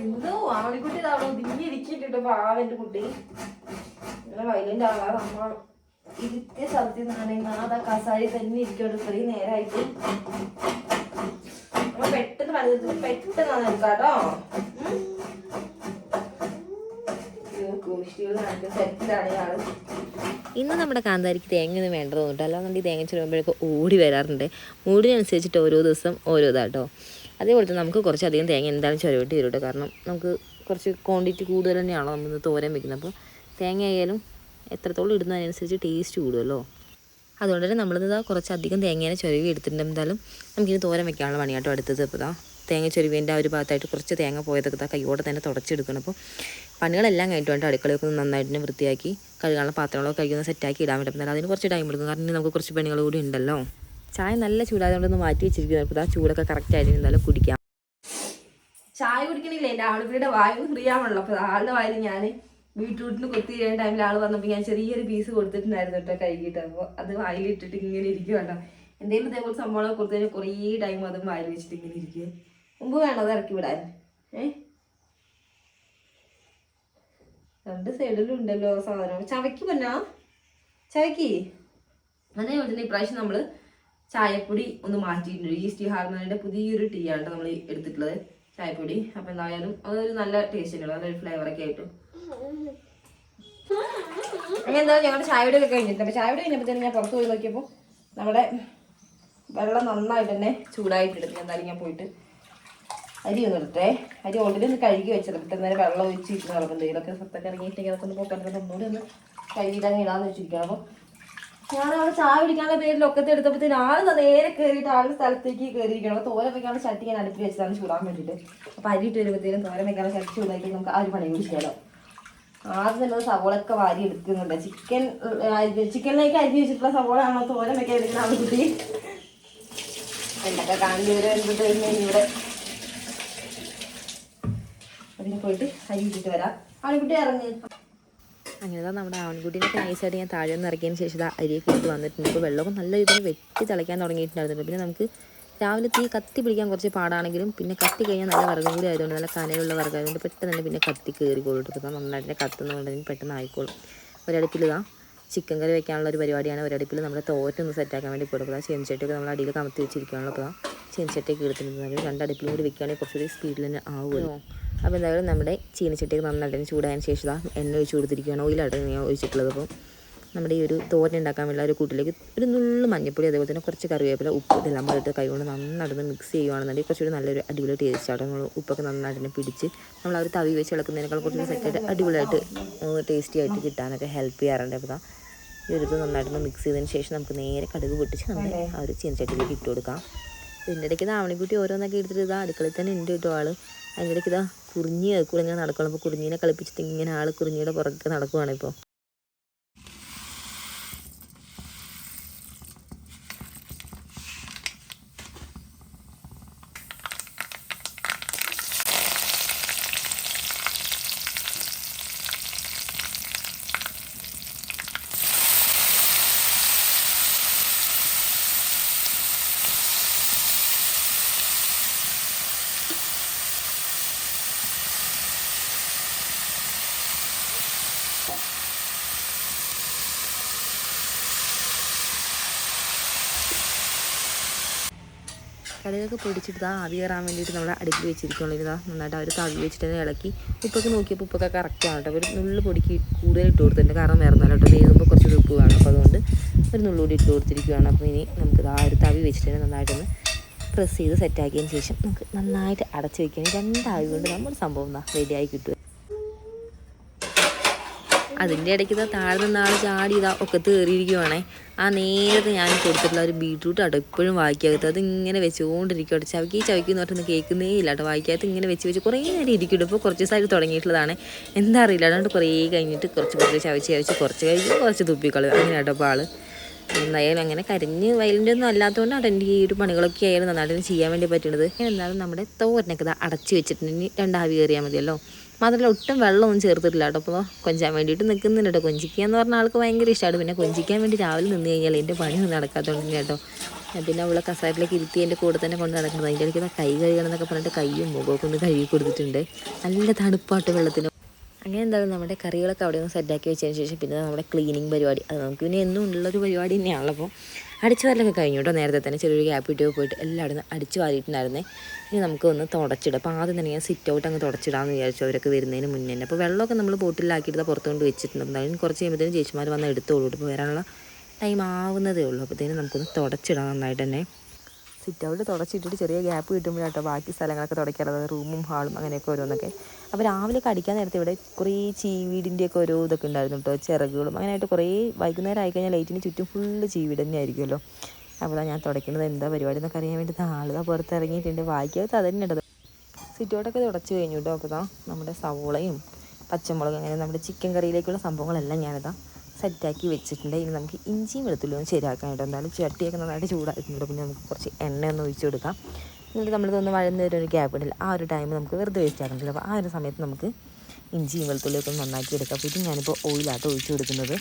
എന്തോ ആവണിക്കുട്ടി അവിടെ ഒതുങ്ങി ഇരിക്കിട്ടോ. പാവൻ്റെ കുട്ടി ഇങ്ങനെ വൈലൻ്റ് ആകാതെ നമ്മൾ ഇരുത്തിയ സ്ഥലത്തിൽ നിന്നാണെങ്കിൽ അത് ആ കസാരി തന്നെ ഇരിക്കുള്ളൂ. ഇത്രയും നേരമായിട്ട് നമ്മൾ പെട്ടെന്ന് പണിതെടുത്തിട്ട് പെട്ടെന്നാണ് എടുക്കാട്ടോ. ഇന്ന് നമ്മുടെ കാന്താരിക്ക് തേങ്ങ ഒന്നും വേണ്ട തോന്നിട്ട്, അല്ലാന്നുണ്ടെങ്കിൽ തേങ്ങ ചുരുമ്പോഴൊക്കെ ഓടി വരാറുണ്ട്. മൂടിനനുസരിച്ചിട്ട് ഓരോ ദിവസം ഓരോ ഇതാട്ടോ. അതേപോലെ തന്നെ നമുക്ക് കുറച്ചധികം തേങ്ങ എന്തായാലും ചുരവിട്ട് തരും കേട്ടോ. കാരണം നമുക്ക് കുറച്ച് ക്വാണ്ടിറ്റി കൂടുതൽ തന്നെയാണല്ലോ നമ്മൾ തോരൻ വെക്കുന്നത്. അപ്പോൾ തേങ്ങ ആയാലും എത്രത്തോളം ഇടുന്നതിനനുസരിച്ച് ടേസ്റ്റ് കൂടുമല്ലോ. അതുകൊണ്ട് തന്നെ നമ്മളിത് കുറച്ചധികം തേങ്ങേനെ ചുരവി എടുത്തിട്ടുണ്ട്. എന്തായാലും നമുക്കിനി തോരൻ വെക്കാനുള്ള പണിയാട്ടോ അടുത്തത്. ഇപ്പോൾ തേങ്ങ ചുരുവിൻ്റെ ആ ഒരു ഭാഗത്തായിട്ട് കുറച്ച് തേങ്ങ പോയതൊക്കെ കൈയോടെ തന്നെ തുടച്ചെടുക്കണം. അപ്പോൾ പണികളെല്ലാം കഴിഞ്ഞിട്ട് അടുക്കളയൊക്കെ നന്നായിട്ട് വൃത്തിയാക്കി കഴുകാനുള്ള പാത്രങ്ങളൊക്കെ കഴിക്കുന്ന സെറ്റാക്കി ഇടാൻ പറ്റും. അതിന് കുറച്ച് ടൈം എടുക്കും, കാരണം നമുക്ക് കുറച്ച് പണികൾ കൂടി ഉണ്ടല്ലോ. ചായ നല്ല ചൂടായതുകൊണ്ടൊന്ന് മാറ്റി വെച്ചിരിക്കുന്നത്. അപ്പോൾ ചൂടൊക്കെ കറക്റ്റ് ആയിട്ട് എന്തായാലും കുടിക്കാം. ചായ കുടിക്കണില്ല, എൻ്റെ ആളുകളുടെ വായു ഫ്രീയാണല്ലോ. അപ്പോൾ ആളുടെ വായിൽ ഞാൻ ബീട്രൂട്ടിന് കൊത്തി ചെയ്യുന്ന ടൈമിൽ ആൾ വന്നപ്പോൾ ഞാൻ ചെറിയൊരു പീസ് കൊടുത്തിട്ടുണ്ടായിരുന്നു കേട്ടോ കഴുകിയിട്ട്. അപ്പോൾ അത് വായിലിട്ടിട്ട് ഇങ്ങനെ ഇരിക്കും കേട്ടോ. എന്തെങ്കിലും ഇതേപോലെ സംഭവം കൊടുത്തു കഴിഞ്ഞാൽ കുറേ ടൈം അതും വായിൽ വെച്ചിട്ട് ഇങ്ങനെ ഇരിക്കുക. മുമ്പ് വേണം അത് ഇറക്കി വിടാൻ. രണ്ട് സൈഡിലും ഉണ്ടല്ലോ സാധനം. ചവയ്ക്ക് പന്നാ ചവയ്ക്ക്. അതേപോലെ തന്നെ ഇപ്രാവശ്യം നമ്മൾ ചായപ്പൊടി ഒന്ന് മാറ്റിയിട്ടുണ്ട്. ഈസ്റ്റ് ഹാർമോണിൻ്റെ പുതിയൊരു ടീ ആണ് നമ്മൾ എടുത്തിട്ടുള്ളത്, ചായപ്പൊടി. അപ്പം എന്തായാലും അതൊരു നല്ല ടേസ്റ്റ് ഉണ്ടല്ലോ, നല്ലൊരു ഫ്ലേവറൊക്കെ ആയിട്ട്. അങ്ങനെ എന്തായാലും ഞങ്ങളുടെ ചായയുടെ ഒക്കെ കഴിഞ്ഞിട്ടുണ്ട്. അപ്പോൾ ചായയുടെ കഴിഞ്ഞപ്പോഴത്തേനും ഞാൻ പുറത്ത് പോയി നോക്കിയപ്പോൾ നമ്മുടെ വെള്ളം നന്നായിട്ട് തന്നെ ചൂടായിട്ടെടുത്തു. എന്തായാലും ഞാൻ പോയിട്ട് അരി ഒന്ന് എടുത്തേ. അരി ഓൾറെഡി ഒന്ന് കഴുകി വെച്ചത്. പെട്ടെന്ന് വെള്ളം ഒഴിച്ചിട്ട് നടക്കും. എന്തെങ്കിലുമൊക്കെ സത്തൊക്കെ ഇറങ്ങിയിട്ടെങ്കിൽ അതൊക്കെ ഒന്ന് പോക്കാൻ ഒന്നുകൂടി ഒന്ന് കഴുകിയിട്ടങ്ങ് ഇടാന്ന് വെച്ചിരിക്കണം. അപ്പോൾ ഞാൻ അവിടെ ചായ പിടിക്കാനുള്ള പേരിൽ ഒക്കത്തെ എടുത്തപ്പോഴത്തേന് ആൾ നേരെ കയറിയിട്ട് ആളുടെ സ്ഥലത്തേക്ക് കയറിയിരിക്കണം. അപ്പോൾ തോരൻ വെക്കാനുള്ള ചട്ടി ഞാൻ അടുപ്പിൽ വെച്ചതാണ് ചൂടാൻ വേണ്ടിയിട്ട്. അപ്പോൾ അരി ഇട്ട് വരുമ്പോഴത്തേനും തോരൻ വെക്കാനുള്ള ചട്ടി ചൂടായിട്ട് നമുക്ക് ആ ഒരു പണി പിടിക്കാമല്ലോ. ആദ്യം തന്നെ സവോളൊക്കെ വാരി എടുക്കുന്നുണ്ട്. ചിക്കനിലേക്ക് അരി വെച്ചിട്ടുള്ള സവോള ആണോ തോരൻ വെക്കാൻ എടുക്കുന്ന ആൾ കുട്ടി എന്തൊക്കെ കാണിച്ചു വരുന്നത് ഇവിടെ. അതിന് പോയിട്ട് അരി ഇട്ടിട്ട് വരാം. ആൺകുട്ടി ഇറങ്ങി. അങ്ങനെ നമ്മുടെ ആൺകുട്ടീനൊക്കെ നൈസായിട്ട് ഞാൻ താഴെ നിന്ന് ഇറക്കിയതിന് ശേഷം അരിയൊക്കെ ഇട്ട് വന്നിട്ടുണ്ട്. ഇപ്പോൾ വെള്ളമൊക്കെ നല്ല രീതിയിൽ വെട്ടി തിളയ്ക്കാൻ തുടങ്ങിയിട്ടുണ്ടായിരുന്നു. പിന്നെ നമുക്ക് രാവിലെ തീ കത്തി പിടിക്കാൻ കുറച്ച് പാടാണെങ്കിലും പിന്നെ കത്തി കഴിഞ്ഞാൽ നല്ല വിറകും കൂടി ആയതുകൊണ്ട്, നല്ല കനലുള്ള വിറകായതുകൊണ്ട് പെട്ടെന്ന് തന്നെ പിന്നെ കത്തി കയറിക്കോളും. ഇപ്പോൾ നന്നായിട്ട് കത്തുന്നതുകൊണ്ട് പെട്ടെന്ന് ആയിക്കോളും. ഒരടുപ്പിൽ ചിക്കൻ കറി വെക്കാനുള്ള ഒരു പരിപാടിയാണ്. ഒരടുപ്പിൽ നമ്മൾ തോറ്റൊന്ന് സെറ്റാക്കാൻ വേണ്ടി കൊടുക്കുക. ചെഞ്ചട്ടിയൊക്കെ നമ്മൾ അടിയിൽ കമത്തി വെച്ചിരിക്കുകയാണല്ലോ. അപ്പോൾ ചെഞ്ചട്ടിയൊക്കെ എടുത്തിട്ടുണ്ടെങ്കിൽ രണ്ടടുപ്പിലും കൂടി വെക്കുകയാണെങ്കിൽ കുറച്ചുകൂടി സ്പീഡിൽ തന്നെ ആവുമല്ലോ. അപ്പോൾ എന്തായാലും നമ്മുടെ ചീനച്ചട്ടിയൊക്കെ നന്നായിട്ട് ചൂടായതിന് ശേഷം എണ്ണ ഒഴിച്ച് കൊടുത്തിരിക്കുകയാണ്. ഓയിലായിട്ട് ഞാൻ ഒഴിച്ചിട്ടുള്ളത്. അപ്പോൾ നമ്മുടെ ഈ ഒരു തോരൻ ഉണ്ടാക്കാൻ വേണ്ട ഒരു കൂട്ടിലേക്ക് ഒരു നുള്ളു മഞ്ഞപ്പൊടി, അതേപോലെ തന്നെ കുറച്ച് കറിവേപ്പില, ഉപ്പ് ഇതെല്ലാം പോയിട്ട് കൈകൊണ്ട് നന്നായിട്ട് മിക്സ് ചെയ്യുകയാണെന്നുണ്ടെങ്കിൽ കുറച്ചുകൂടി നല്ലൊരു അടിപൊളി ടേസ്റ്റ് ആയിട്ട് നമ്മൾ ഉപ്പൊക്കെ നന്നായിട്ട് തന്നെ പിടിച്ച് നമ്മൾ ആ ഒരു തവി വെച്ച് ഇളക്കുന്നതിനേക്കാൾ കുറച്ച് സെറ്റായിട്ട് അടിപൊളിയായിട്ട് ടേസ്റ്റി ആയിട്ട് കിട്ടാനൊക്കെ ഹെൽപ്പ് ചെയ്യാറുണ്ട്. അപ്പോൾ ഈ ഒരു ഇത് നന്നായിട്ടൊന്ന് മിക്സ് ചെയ്തതിന് ശേഷം നമുക്ക് നേരെ കടുക് പൊട്ടിച്ച് നമ്മുടെ ആ ഒരു ചീനച്ചട്ടിയിലേക്ക് ഇട്ട് കൊടുക്കാം. ഇതിൻ്റെ ഇടയ്ക്ക് ആവണിക്കുട്ടി ഓരോന്നൊക്കെ എടുത്തിട്ട് അടുക്കളയിൽ തന്നെ ഉണ്ട് കേട്ടോ ആൾ. അതിൻ്റെ ഇടയ്ക്ക് കുറിഞ്ഞി കൂടെ ഇങ്ങനെ നടക്കണം. അപ്പോൾ കുറിഞ്ഞീനെ കളിപ്പിച്ചിട്ട് ഇങ്ങനെ ആൾ കുറിഞ്ഞിയുടെ പുറകെ നടക്കുവാണ് ഇപ്പോൾ. കടുകൊക്കെ പൊടിച്ചിട്ട് ആവി കയറാൻ വേണ്ടിയിട്ട് നമ്മൾ അടുപ്പിൽ വെച്ചിരിക്കുകയുള്ളൂ. നന്നായിട്ട് അവർ തവി വെച്ചിട്ട് തന്നെ ഇളക്കി ഉപ്പൊക്കെ നോക്കിയപ്പോൾ ഉപ്പൊക്കെ കറക്റ്റാണ് കേട്ടോ. ഒരു നുള്ളു പൊടിക്ക് കൂടുതൽ ഇട്ട് കൊടുത്തിട്ടുണ്ട്, കാരണം വേറൊന്നല്ല കേട്ടോ. വേകുമ്പോൾ കുറച്ച് ഉപ്പ് വേണം. അപ്പോൾ അതുകൊണ്ട് ഒരു നുള്ളുകൂടി ഇട്ട് കൊടുത്തിരിക്കുകയാണ്. അപ്പോൾ ഇനി നമുക്ക് ആ ഒരു തവി വെച്ചിട്ട് തന്നെ നന്നായിട്ടൊന്ന് പ്രസ് ചെയ്ത് സെറ്റാക്കിയതിന് ശേഷം നമുക്ക് നന്നായിട്ട് അടച്ച് വയ്ക്കുകയാണെങ്കിൽ രണ്ടാവി കൊണ്ട് നമ്മുടെ സംഭവം റെഡിയായി കിട്ടുക. അതിൻ്റെ ഇടയ്ക്ക് താഴെ നിന്നാൾ ചാടി ഒക്കെ കയറിയിരിക്കുവാണേ. ആ നേരത്തെ ഞാൻ കൊടുത്തിട്ടുള്ള ഒരു ബീട്രൂട്ട് ആട്ടോ ഇപ്പോഴും വായിക്കകത്ത് അതിങ്ങനെ വെച്ചുകൊണ്ടിരിക്കും. ചവയ്ക്ക് എന്ന് പറഞ്ഞൊന്നും കേൾക്കുന്നേ ഇല്ല കേട്ടോ. വായിക്കകത്ത് ഇങ്ങനെ വെച്ച് കുറേ നേരം ഇരിക്കും. ഇപ്പോൾ കുറച്ച് ദിവസമായിട്ട് തുടങ്ങിയിട്ടുള്ളതാണ്, എന്താ അറിയില്ല. അതുകൊണ്ട് കുറേ കഴിഞ്ഞിട്ട് കുറച്ച് ചവച്ച് കുറച്ച് കഴിഞ്ഞ് കുറച്ച് തുപ്പിക്കളയും അങ്ങനെ കേട്ടോ. അപ്പോൾ ആൾ എന്തായാലും അങ്ങനെ കരിഞ്ഞ് വയലിൻ്റെ ഒന്നും അല്ലാത്തതുകൊണ്ടാണ് എൻ്റെ ഈ ഒരു പണികളൊക്കെ ആയാലും നന്നായിട്ട് ചെയ്യാൻ വേണ്ടി പറ്റുന്നത്. എന്തായാലും നമ്മുടെ തോരനൊക്കെ അടച്ച് വെച്ചിട്ടുണ്ടെങ്കിൽ രണ്ടാവി കയറിയാൽ മതിയല്ലോ. മാത്രമല്ല ഒട്ടും വെള്ളമൊന്നും ചേർത്തിട്ടില്ല കേട്ടോ. അപ്പോൾ കൊഞ്ചാൻ വേണ്ടിയിട്ട് നിൽക്കുന്നുണ്ട് കേട്ടോ. കൊഞ്ചിക്കുക എന്ന് പറഞ്ഞാൽ ആൾക്ക് ഭയങ്കര ഇഷ്ടമാണ്. പിന്നെ കൊഞ്ചിക്കാൻ വേണ്ടി രാവിലെ നിന്ന് കഴിഞ്ഞാൽ എൻ്റെ പണിയൊന്നും നടക്കാത്തതുകൊണ്ട് കേട്ടോ. പിന്നെ അവളെ കസാരയിലേക്ക് ഇരുത്തി എൻ്റെ കൂടെ തന്നെ കൊണ്ട് നടക്കുന്നത്. അതിൻ്റെ ഇടയ്ക്ക് കൈ കഴുകണം എന്നൊക്കെ പറഞ്ഞിട്ട് കൈയും മുഖമൊക്കെ ഒന്ന് കഴുകി കൊടുത്തിട്ടുണ്ട്. നല്ല തണുപ്പാട്ട് വെള്ളത്തിന്. അങ്ങനെ എന്തായാലും നമ്മുടെ കറികളൊക്കെ അവിടെ ഒന്ന് സെറ്റാക്കി വെച്ചതിന് ശേഷം പിന്നെ നമ്മുടെ ക്ലീനിങ് പരിപാടി, അത് നമുക്ക് പിന്നെ എന്നും ഉള്ളൊരു പരിപാടി തന്നെയാണല്ലോ. അപ്പോൾ അടിച്ചു വാരലൊക്കെ കഴിഞ്ഞു കേട്ടോ. നേരത്തെ തന്നെ ചെറിയൊരു ഗ്യാപ്പ് ഇട്ട് പോയിട്ട് എല്ലാവരും അടിച്ചു വാരിയിട്ടുണ്ടായിരുന്നേ. ഇനി നമുക്ക് ഒന്ന് തുടച്ചിടാം. അപ്പോൾ ആദ്യം തന്നെ ഞാൻ സിറ്റ് ഔട്ട് അങ്ങ് തുടച്ചിടാമെന്ന് വിചാരിച്ചു, അവരൊക്കെ വരുന്നതിന് മുന്നേ തന്നെ. അപ്പോൾ വെള്ളമൊക്കെ നമ്മൾ ബോട്ടിലാക്കിയിട്ട് പുറത്തുകൊണ്ട് വെച്ചിട്ടുണ്ട്. എന്തായാലും കുറച്ച് കഴിയുമ്പോഴത്തേനും ചേച്ചിമാർ വന്ന് എടുത്തോളൂ. ഇപ്പോൾ വരാനുള്ള ടൈം ആവുന്നതേ ഉള്ളൂ. അപ്പോഴത്തേനും നമുക്കൊന്ന് തുടച്ചിടാം നന്നായിട്ട് തന്നെ. സിറ്റ് ഔട്ട് തുടച്ചിട്ടിട്ട് ചെറിയ ഗ്യാപ്പ് കിട്ടുമ്പോഴാട്ടോ ബാക്കി സ്ഥലങ്ങളൊക്കെ തുടയ്ക്കാറുള്ളത്, റൂമും ഹാളും അങ്ങനെയൊക്കെ ഓരോന്നൊക്കെ. അപ്പോൾ രാവിലെ കടിക്കാൻ നേരത്തെ ഇവിടെ കുറേ ചീവീടിൻ്റെയൊക്കെ ഓരോ ഇതൊക്കെ ഉണ്ടായിരുന്നു കേട്ടോ, ചിറകുകളും അങ്ങനെയായിട്ട് കുറേ. വൈകുന്നേരം ആയിക്കഴിഞ്ഞാൽ ലൈറ്റിന് ചുറ്റും ഫുള്ള് ചീവീട് തന്നെ ആയിരിക്കുമല്ലോ. അപ്പോൾ ഞാൻ തുടയ്ക്കുന്നത് എന്താ പരിപാടി എന്നൊക്കെ അറിയാൻ വേണ്ടി ആളുകൾ പുറത്തിറങ്ങിയിട്ടുണ്ട്. വായിക്കാത്ത അതന്നെ ഉണ്ടത്. സിറ്റോട്ടൊക്കെ തുടച്ച് കഴിഞ്ഞു കേട്ടോ. അപ്പോൾ നമ്മുടെ സവോളയും പച്ചമുളകും അങ്ങനെ നമ്മുടെ ചിക്കൻ കറിയിലേക്കുള്ള സംഭവങ്ങളെല്ലാം ഞാനിതാ സെറ്റാക്കി വെച്ചിട്ടുണ്ട്. ഇനി നമുക്ക് ഇഞ്ചിയും വെളുത്തുള്ളിയും ഒന്ന് ശരിയാക്കാനായിട്ട്. എന്തായാലും ചട്ടിയൊക്കെ നന്നായിട്ട് ചൂടായിട്ടുണ്ട്. പിന്നെ നമുക്ക് കുറച്ച് എണ്ണയൊന്ന് ഒഴിച്ച് കൊടുക്കാം. എന്നിട്ട് നമ്മളിതൊന്ന് വഴന്ന് ഒരു ഗ്യാപ്പ് ഉണ്ടല്ലോ, ആ ഒരു ടൈം നമുക്ക് വെറുതെ വേസ്റ്റ് ആക്കണ്ടല്ലോ. അപ്പോൾ ആ ഒരു സമയത്ത് നമുക്ക് ഇഞ്ചിയും വെളുത്തുള്ളിയൊക്കെ ഒന്ന് നന്നാക്കി എടുക്കാം. അപ്പോൾ ഇത് ഞാനിപ്പോൾ ഓയിലാട്ടോ ഒഴിച്ച് കൊടുക്കുന്നത്.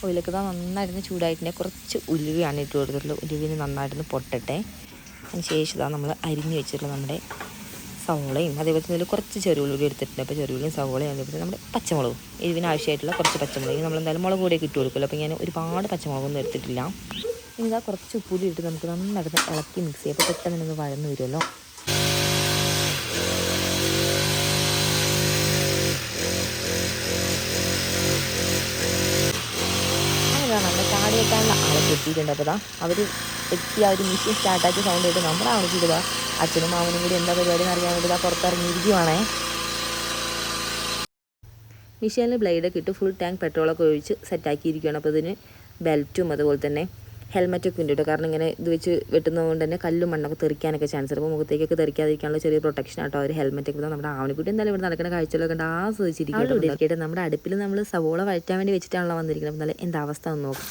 ഓയിലൊക്കെ നന്നായിട്ടൊന്ന് ചൂടായിട്ടുണ്ട്. കുറച്ച് ഉലുവയാണ് ഇട്ട് കൊടുത്തിട്ടുള്ളത്. ഉലുവിന് നന്നായിട്ടൊന്ന് പൊട്ടട്ടെ. അതിന് ശേഷം നമ്മൾ അരിഞ്ഞ് വെച്ചിട്ടുള്ള നമ്മുടെ സവോളയും അതേപോലെ തന്നെ കുറച്ച് ചെറുള്ളി എടുത്തിട്ടുണ്ട്. അപ്പോൾ ചെറുള്ളിയും സവോളയും അതേപോലെ നമ്മുടെ പച്ചമുളകും, എരിവിന് ആവശ്യമായിട്ടുള്ള കുറച്ച് പച്ചമുളക് നമ്മളെന്തായാലും മുളക് പൊടിയൊക്കെ ഇട്ട് കൊടുക്കുമല്ലോ. അപ്പോൾ ഞാൻ ഒരുപാട് പച്ചമുളകൊന്നും എടുത്തിട്ടില്ല. ഇനി ഇതാ കുറച്ച് ഉപ്പുകൂടി ഇട്ട് നമുക്ക് നന്നായിട്ട് ഇളക്കി മിക്സ് ചെയ്യാം. അപ്പോൾ പെട്ടെന്ന് ഒന്ന് വഴന്ന് വരുമല്ലോ. നമ്മുടെ ചാടി വെക്കാനുള്ള ആളൊക്കെ എത്തിയിട്ടുണ്ട്. അപ്പോൾ അവർ എത്തി ആ ഒരു മെഷീൻ സ്റ്റാർട്ടാക്കി സൗണ്ട് ആയിട്ട് നമ്മുടെ ആവശ്യമില്ല. അച്ഛനും മാമനും കൂടി എന്താ പരിപാടി എന്ന് അറിയാൻ വേണ്ടി പുറത്തിറങ്ങിയിരിക്കുവാണേ. മെഷീനിൽ ബ്ലേഡൊക്കെ ഇട്ട് ഫുൾ ടാങ്ക് പെട്രോളൊക്കെ ഒഴിച്ച് സെറ്റാക്കിയിരിക്കുകയാണ്. അപ്പോൾ ഇതിന് ബെൽറ്റും അതുപോലെ തന്നെ ഹെൽമെറ്റൊക്കെ ഉണ്ട് കേട്ടോ. കാരണം ഇങ്ങനെ ഇത് വെച്ച് വെട്ടുന്നതുകൊണ്ട് തന്നെ കല്ലും മണ്ണൊക്കെ തെറിക്കാനൊക്കെ ചാൻസ് ഉണ്ട്. അപ്പോൾ മുഖത്തേക്കൊക്കെ തെറിക്കാതിരിക്കാനുള്ള ചെറിയ പ്രൊട്ടക്ഷൻ ആട്ടോ ഒരു ഹെൽമെറ്റൊക്കെ നമ്മുടെ ആവണിക്കുട്ടി എന്തായാലും ഇവിടെ നടക്കുന്ന കാഴ്ചകളൊക്കെ ഉണ്ട് ആസ്വദിച്ചിരിക്കും. നമ്മുടെ അടുപ്പിൽ നമ്മൾ സവോള വഴറ്റാൻ വേണ്ടി വെച്ചിട്ടാണല്ലോ വന്നിരിക്കുന്നത്. അപ്പോൾ നല്ല എന്താ അവസ്ഥ ഒന്ന് നോക്കും.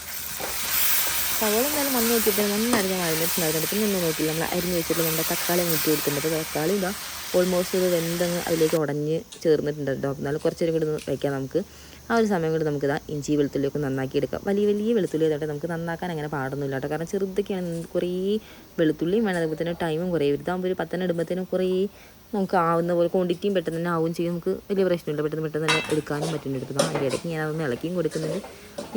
സവോള എന്തായാലും വന്ന് നോക്കിയിട്ട് നന്നായിട്ട് ഞാൻ വഴന്നിട്ടുണ്ടായിരുന്നു. പിന്നെ ഒന്നും നോക്കിയില്ല, നമ്മൾ അരിഞ്ഞ് വെച്ചിട്ട് നമ്മുടെ തക്കാളി മുട്ടി കൊടുത്തിട്ടുണ്ട്. അപ്പോൾ തക്കാളി ഇതാ ഓൾമോസ്റ്റ് ഒരു വെന്തങ്ങ് അതിലേക്ക് ഉടഞ്ഞ് ചേർന്നിട്ടുണ്ട് കേട്ടോ. എന്നാലും കുറച്ചേരം കൂടി വയ്ക്കാം നമുക്ക്. ആ ഒരു സമയം കൊണ്ട് നമുക്ക് ഇഞ്ചി വെളുത്തുള്ളിയൊക്കെ നന്നാക്കി എടുക്കാം. വലിയ വലിയ വെളുത്തുള്ളി ആയിട്ട് നമുക്ക് നന്നാക്കാൻ അങ്ങനെ പാടൊന്നുമില്ല കേട്ടോ. കാരണം ചെറുതൊക്കെയാണ് കുറേ വെളുത്തുള്ളിയും വേണം, അതുപോലെ തന്നെ ടൈമും കുറേ. ഇതാകുമ്പോൾ ഒരു 10 ഇടുമ്പോഴത്തേനും കുറേ നമുക്ക് ആവുന്ന പോലെ ക്വാണ്ടിറ്റിയും പെട്ടെന്ന് തന്നെ ആവും ചെയ്യും. നമുക്ക് വലിയ പ്രശ്നമില്ല, പെട്ടെന്ന് തന്നെ എടുക്കാനും പറ്റുന്നുണ്ട്. ഇപ്പോൾ അതിൻ്റെ ഇടയ്ക്ക് ഞാൻ അതൊന്ന് ഇളക്കിയും കൊടുക്കുന്നുണ്ട്,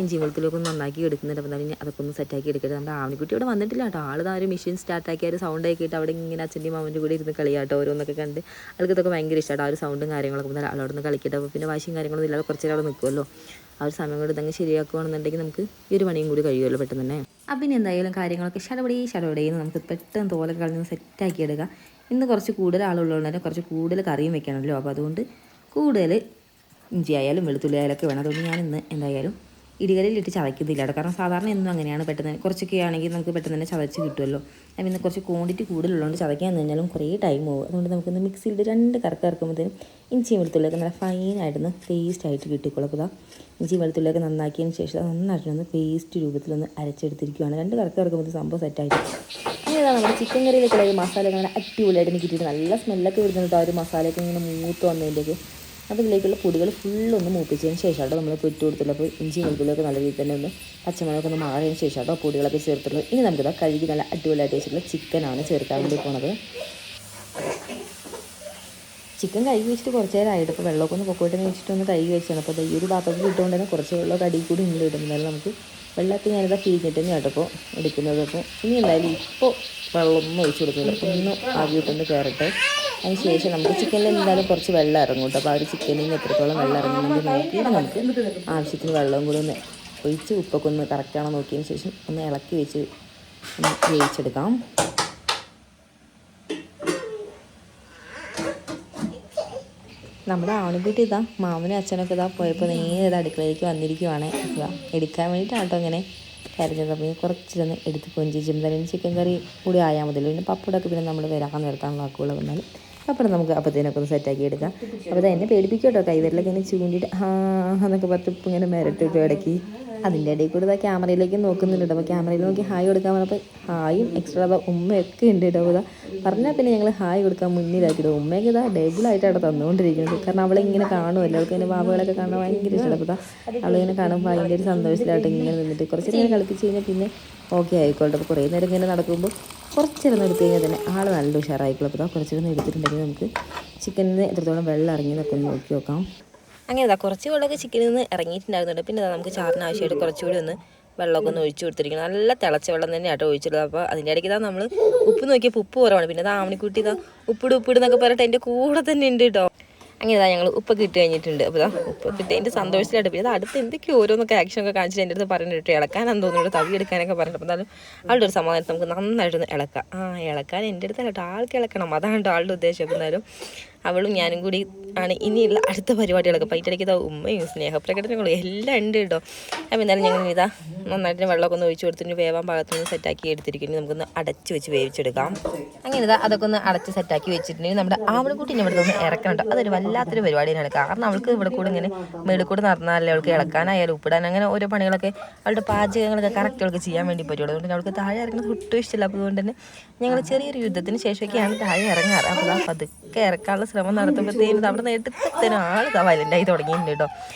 ഇഞ്ചിയും വെളുത്തുള്ളിയൊക്കെ ഒന്ന് നന്നാക്കി എടുക്കുന്നുണ്ട്. അപ്പോൾ തന്നെ അതൊക്കെ ഒന്ന് സെറ്റാക്കി എടുക്കട്ടെ. നമ്മുടെ ആവണിക്കുട്ടി ഇവിടെ വന്നിട്ടില്ല കേട്ടോ. ആൾ ഒരു മെഷീൻ സ്റ്റാർട്ടാക്കി ഒരു സൗണ്ട് ആക്കിയിട്ട് അവിടെ ഇങ്ങനെ അച്ഛൻ്റെയും മാമൻ്റെ കൂടെ ഇരുന്ന് കളിയാട്ടോ ഓരോന്നൊക്കെ കണ്ട്. ആൾക്ക് ഇതൊക്കെ ഭയങ്കര ഇഷ്ടമാണ്. ആ ഒരു സൗണ്ടും കാര്യങ്ങളൊക്കെ മുതൽ ആളോട് നിന്ന് കളിക്കട്ടെ. അപ്പോൾ പിന്നെ വാശിയും കാര്യങ്ങളൊന്നും ഇല്ലാതെ കുറച്ച് നേരം അവിടെ നിൽക്കുമല്ലോ. ആ ഒരു സമയം കൊണ്ട് ഇതങ്ങ് ശരിയാക്കുകയാണെന്നുണ്ടെങ്കിൽ നമുക്ക് ഈ ഒരു പണിയും കൂടി കഴിയുമല്ലോ പെട്ടെന്ന് തന്നെ. അപ്പം പിന്നെ എന്തായാലും കാര്യങ്ങളൊക്കെ ഷടപടിയെന്ന് നമുക്ക് പെട്ടെന്ന് തോലൊക്കെ കളഞ്ഞ് സെറ്റാക്കി എടുക്കുക. ഇന്ന് കുറച്ച് കൂടുതൽ ആളുള്ളതുകൊണ്ട് തന്നെ കുറച്ച് കൂടുതൽ കറിയും വെക്കണമല്ലോ. അപ്പോൾ അതുകൊണ്ട് കൂടുതൽ ഇഞ്ചി ആയാലും വെളുത്തുള്ളി ആയാലൊക്കെ വേണം. അതുകൊണ്ട് ഞാൻ ഇന്ന് എന്തായാലും ഇടികലിലിട്ട് ചതയ്ക്കുന്നില്ല കേട്ടോ. കാരണം സാധാരണ എന്നും അങ്ങനെയാണ്, പെട്ടെന്ന് കുറച്ചൊക്കെ ആണെങ്കിൽ നമുക്ക് പെട്ടെന്ന് തന്നെ ചതച്ച് കിട്ടുമല്ലോ. ഞാൻ പിന്നെ കുറച്ച് ക്വാണ്ടിറ്റി കൂടുതലുള്ളതുകൊണ്ട് ചതയ്ക്കാൻ കഴിഞ്ഞാലും കുറേ ടൈം പോകും. അതുകൊണ്ട് നമുക്കിന്ന് മിക്സിയിൽ 2 കറക്ക് ഇറക്കുമ്പോഴത്തേനും ഇഞ്ചിയും വെളുത്തുള്ളിയൊക്കെ നല്ല ഫൈനായിട്ടൊന്ന് പേസ്റ്റായിട്ട് കിട്ടിക്കോളും. അപ്പോൾ ഇഞ്ചിയും വെളുത്തുള്ളിയൊക്കെ നന്നാക്കിയതിന് ശേഷം നന്നായിട്ടൊന്ന് പേസ്റ്റ് രൂപത്തിലൊന്ന് അരച്ചെടുത്തിരിക്കുകയാണ്. 2 കറക്ക് ഇറക്കുമ്പോൾ സംഭവം സെറ്റായിട്ട്. അങ്ങനെയാണ് നമ്മുടെ ചിക്കൻ കറിയിലേക്കുള്ള ഒരു മസാലയൊക്കെ അങ്ങനെ അടിപൊളിയായിട്ട് എനിക്ക് കിട്ടിയിട്ട് നല്ല സ്മെല്ലൊക്കെ വരുന്നുണ്ട്. ആ ഒരു മസാലയൊക്കെ ഇങ്ങനെ മൂത്ത് വന്നതിൻ്റെയൊക്കെ. അപ്പോൾ ഇതിലേക്കുള്ള പൊടികൾ ഫുള്ളൊന്ന് മൂപ്പിച്ചതിന് ശേഷമാട്ടോ നമ്മൾ ഇട്ട് കൊടുത്തില്ല. അപ്പോൾ ഇഞ്ചി വെളുത്തുള്ളിയൊക്കെ നല്ല രീതിയിൽ തന്നെ ഒന്ന് പച്ചമുളകൊക്കെ ഒന്ന് മാറിയതിന് ശേഷമാട്ടോ പൊടികളൊക്കെ ചേർത്തുള്ളത്. ഇനി നമുക്കിതാ കഴുകി നല്ല അടിപൊളിയായിട്ട് വെച്ചിട്ടുള്ള ചിക്കനാണ് ചേർക്കാൻ വേണ്ടി പോണത്. ചിക്കൻ കഴുകി വെച്ചിട്ട് കുറച്ച് നേരമായിട്ട് ഇപ്പോൾ വെള്ളമൊക്കെ ഒന്ന് പൊക്കോട്ടെന്ന് വെച്ചിട്ടൊന്ന് കഴുകി വെച്ചാണ്. അപ്പോൾ ഈ ഒരു പാത്രത്തിൽ ഇട്ടുകൊണ്ട് തന്നെ കുറച്ച് വെള്ളമൊക്കെ അടിയിൽ കൂടി ഇങ്ങനെ ഇടുന്നത് നമുക്ക് വെള്ളത്തിൽ ഞാനിതാ പിഴിഞ്ഞിട്ട് തന്നെയാണ് ഇപ്പോൾ എടുക്കുന്നത്. അപ്പോൾ ഇനി എന്തായാലും ഇപ്പോൾ വെള്ളമൊന്നും ഒഴിച്ച് കൊടുക്കുന്നില്ല, ഒന്ന് ആവിയിട്ടൊന്ന് കയറട്ടെ. അതിന് ശേഷം നമുക്ക് ചിക്കനിൽ എന്തായാലും കുറച്ച് വെള്ളം ഇറങ്ങും കേട്ടോ. അപ്പോൾ ആ ഒരു ചിക്കനിൽ നിന്ന് എത്രത്തോളം വെള്ളം ഇറങ്ങുന്നുണ്ട് നോക്കിയിട്ട് നമുക്ക് ആവശ്യത്തിന് വെള്ളവും കൂടി ഒന്ന് ഒഴിച്ച് ഉപ്പൊക്കെ ഒന്ന് കറക്റ്റാണോ നോക്കിയതിന് ശേഷം ഒന്ന് ഇളക്കി വെച്ച് ഒന്ന് വേവിച്ചെടുക്കാം. നമ്മുടെ ആവണിക്കുട്ടി ഇതാ മാമനും അച്ഛനൊക്കെ ഇതാ പോയപ്പോൾ നേരെ അടുക്കളയിലേക്ക് വന്നിരിക്കുവാണ്. ഇതാ എടുക്കാൻ വേണ്ടിയിട്ടാട്ടോ അങ്ങനെ കരഞ്ഞത്. അപ്പോൾ കുറച്ചിലൊന്ന് എടുത്ത് കൊഞ്ചിച്ചും തന്നെ ചിക്കൻ കറി കൂടി ആയാൽ മതിയല്ലോ. പിന്നെ പപ്പടമൊക്കെ പിന്നെ നമ്മൾ വരാൻ നിർത്താനുള്ള ആക്കുള്ള വന്നാൽ പപ്പടം നമുക്ക് അപ്പത്തേനൊക്കെ ഒന്ന് സെറ്റാക്കി എടുക്കാം. അപ്പോൾ എന്നെ പേടിപ്പിക്കും കേട്ടോ, കൈവരലൊക്കെ ഇങ്ങനെ ചൂണ്ടിയിട്ട് എന്നൊക്കെ പറഞ്ഞ് ഇപ്പം ഇങ്ങനെ മിരട്ടിട്ടു ഇടയ്ക്ക്. അതിൻ്റെ ഇടയിൽ കൂടെ ക്യാമറയിലേക്ക് നോക്കുന്നുണ്ട്. അപ്പോൾ ക്യാമറയിൽ നോക്കി ഹായ് കൊടുക്കാൻ പറഞ്ഞപ്പോൾ ഹായും എക്സ്ട്രാ ഉമ്മയൊക്കെ ഉണ്ട് കേട്ടോ. അപ്പോൾ പറഞ്ഞാൽ പിന്നെ ഞങ്ങൾ ഹായ് കൊടുക്കാൻ മുന്നിലാക്കിയിട്ട് ഉമ്മയൊക്കെ ഇതാ ഡബിളായിട്ട് അവിടെ തന്നുകൊണ്ടിരിക്കുന്നത്. കാരണം അവളിങ്ങനെ കാണുമല്ലോ, അവൾക്ക് ഇങ്ങനെ ബാബുകളൊക്കെ കാണാൻ ഭയങ്കര ഇഷ്ടമാണ്. അപ്പോൾ അവളിങ്ങനെ കാണുമ്പോൾ ഭയങ്കര ഒരു സന്തോഷത്തിലായിട്ട് ഇങ്ങനെ നിന്നിട്ട് കുറച്ച് നേരം കളിപ്പിച്ച് കഴിഞ്ഞാൽ പിന്നെ ഓക്കെ ആയിക്കോട്ടെ. അപ്പോൾ കുറേ നേരം ഇങ്ങനെ നടക്കുമ്പോൾ കുറച്ചേരം എടുത്തു കഴിഞ്ഞാൽ തന്നെ ആൾ നല്ല ഉഷാറായിക്കോളും. അപ്പോൾ കുറച്ചേരം എടുത്തിട്ടുണ്ടെങ്കിൽ നമുക്ക് ചിക്കനിൽ എത്രത്തോളം വെള്ളം ഇറങ്ങി എന്നൊക്കെ ഒന്ന് നോക്കി നോക്കാം. അങ്ങനെ കുറച്ച് വെള്ളമൊക്കെ ചിക്കനിൽ നിന്ന് ഇറങ്ങിയിട്ടുണ്ടായിരുന്നുണ്ട്. പിന്നെ നമുക്ക് ചാറിന് ആവശ്യമായിട്ട് കുറച്ചുകൂടി ഒന്ന് വെള്ളമൊക്കെ ഒന്ന് ഒഴിച്ച് കൊടുത്തിരിക്കണം. നല്ല തിളച്ച വെള്ളം തന്നെയാട്ടോ ഒഴിച്ചിട്ടുള്ളത്. അപ്പോൾ അതിൻ്റെ ഇടയ്ക്ക് നമ്മൾ ഉപ്പ് നോക്കിയപ്പോൾ ഉപ്പ് കുറവാണ്. പിന്നെ ആവണിക്കുട്ടി ഉപ്പിട് എന്നൊക്കെ പറഞ്ഞിട്ട് എൻ്റെ കൂടെ തന്നെ ഉണ്ട് കേട്ടോ. അങ്ങനെ ഇതാ ഞങ്ങൾ ഉപ്പൊക്കെ ഇട്ട് കഴിഞ്ഞിട്ടുണ്ട്. അപ്പോൾ ഇതാ ഉപ്പൊക്കെ ഇട്ടതിൻ്റെ സന്തോഷത്തിലായിട്ട് പിന്നെ അടുത്ത് എന്തൊക്കെയോ ഓരോന്നൊക്കെ ആക്ഷനൊക്കെ കാണിച്ചിട്ട് എൻ്റെ അടുത്ത് പറഞ്ഞിട്ട് ഇളക്കാനാന്ന് തോന്നുന്നു, തവി എടുക്കാനൊക്കെ പറഞ്ഞിട്ട്. അപ്പോൾ എന്തായാലും ആളുടെ ഒരു സമാധാനത്തിൽ നമുക്ക് നന്നായിട്ടൊന്ന് ഇളക്കാം. ഇളക്കാൻ എൻ്റെ അടുത്തല്ല കേട്ടോ, ആൾക്ക് ഇളക്കണം, അതാണ് കേട്ടോ ആളുടെ ഉദ്ദേശം. അപ്പോൾ എന്തായാലും അവളും ഞാനും കൂടി ആണ് ഇനിയുള്ള അടുത്ത പരിപാടികളൊക്കെ. അപ്പോൾ അതിൻ്റെ ഇടയ്ക്ക് ഇതാ ഉമ്മയും സ്നേഹപ്രകടനങ്ങളും എല്ലാം ഉണ്ട് കേട്ടോ. അപ്പോൾ എന്തായാലും ഞങ്ങൾ ഇതാ നന്നായിട്ട് വെള്ളമൊക്കെ ഒന്ന് ഒഴിച്ച് കൊടുത്തിട്ട് വേവാൻ ഭാഗത്തുനിന്ന് സെറ്റാക്കി എടുത്തിരിക്കുന്നു. നമുക്കൊന്ന് അടച്ച് വെച്ച് വേവിച്ചെടുക്കാം. അങ്ങനെ ഇതാ അതൊക്കെ ഒന്ന് അടച്ച് സെറ്റാക്കി വെച്ചിട്ടുണ്ടെങ്കിൽ നമ്മുടെ ആവണക്കുട്ടി ഇവിടെ നിന്ന് ഇറക്കണം കേട്ടോ. അതൊരു വല്ലാത്തൊരു പരിപാടി തന്നെയാണ്. കാരണം അവൾക്ക് ഇവിടെ കൂടെ ഇങ്ങനെ മേളിൽ കൂടെ നടന്നാലേ അവൾക്ക് ഇളക്കാനായാലും ഉപ്പിടാൻ അങ്ങനെ ഓരോ പണികളൊക്കെ അവളുടെ പാചകങ്ങളൊക്കെ കറക്റ്റ് അവൾക്ക് ചെയ്യാൻ വേണ്ടി പറ്റുള്ളൂ. അതുകൊണ്ട് അവൾക്ക് താഴെ ഇറങ്ങുന്നത് ഒട്ടും ഇഷ്ടമില്ല. അപ്പോൾ അതുകൊണ്ട് തന്നെ ഞങ്ങൾ ചെറിയൊരു യുദ്ധത്തിന് ശേഷമൊക്കെയാണ് താഴെ ഇറങ്ങാറ്. അപ്പോൾ പതുക്കെ ഇറക്കാനുള്ള ശ്രമം നടത്തുമ്പോഴത്തേനും അവിടെ നിന്ന് എടുത്തത്തേനും ആളിതാ വയലൻ്റായി തുടങ്ങിയിട്ടുണ്ട് കേട്ടോ.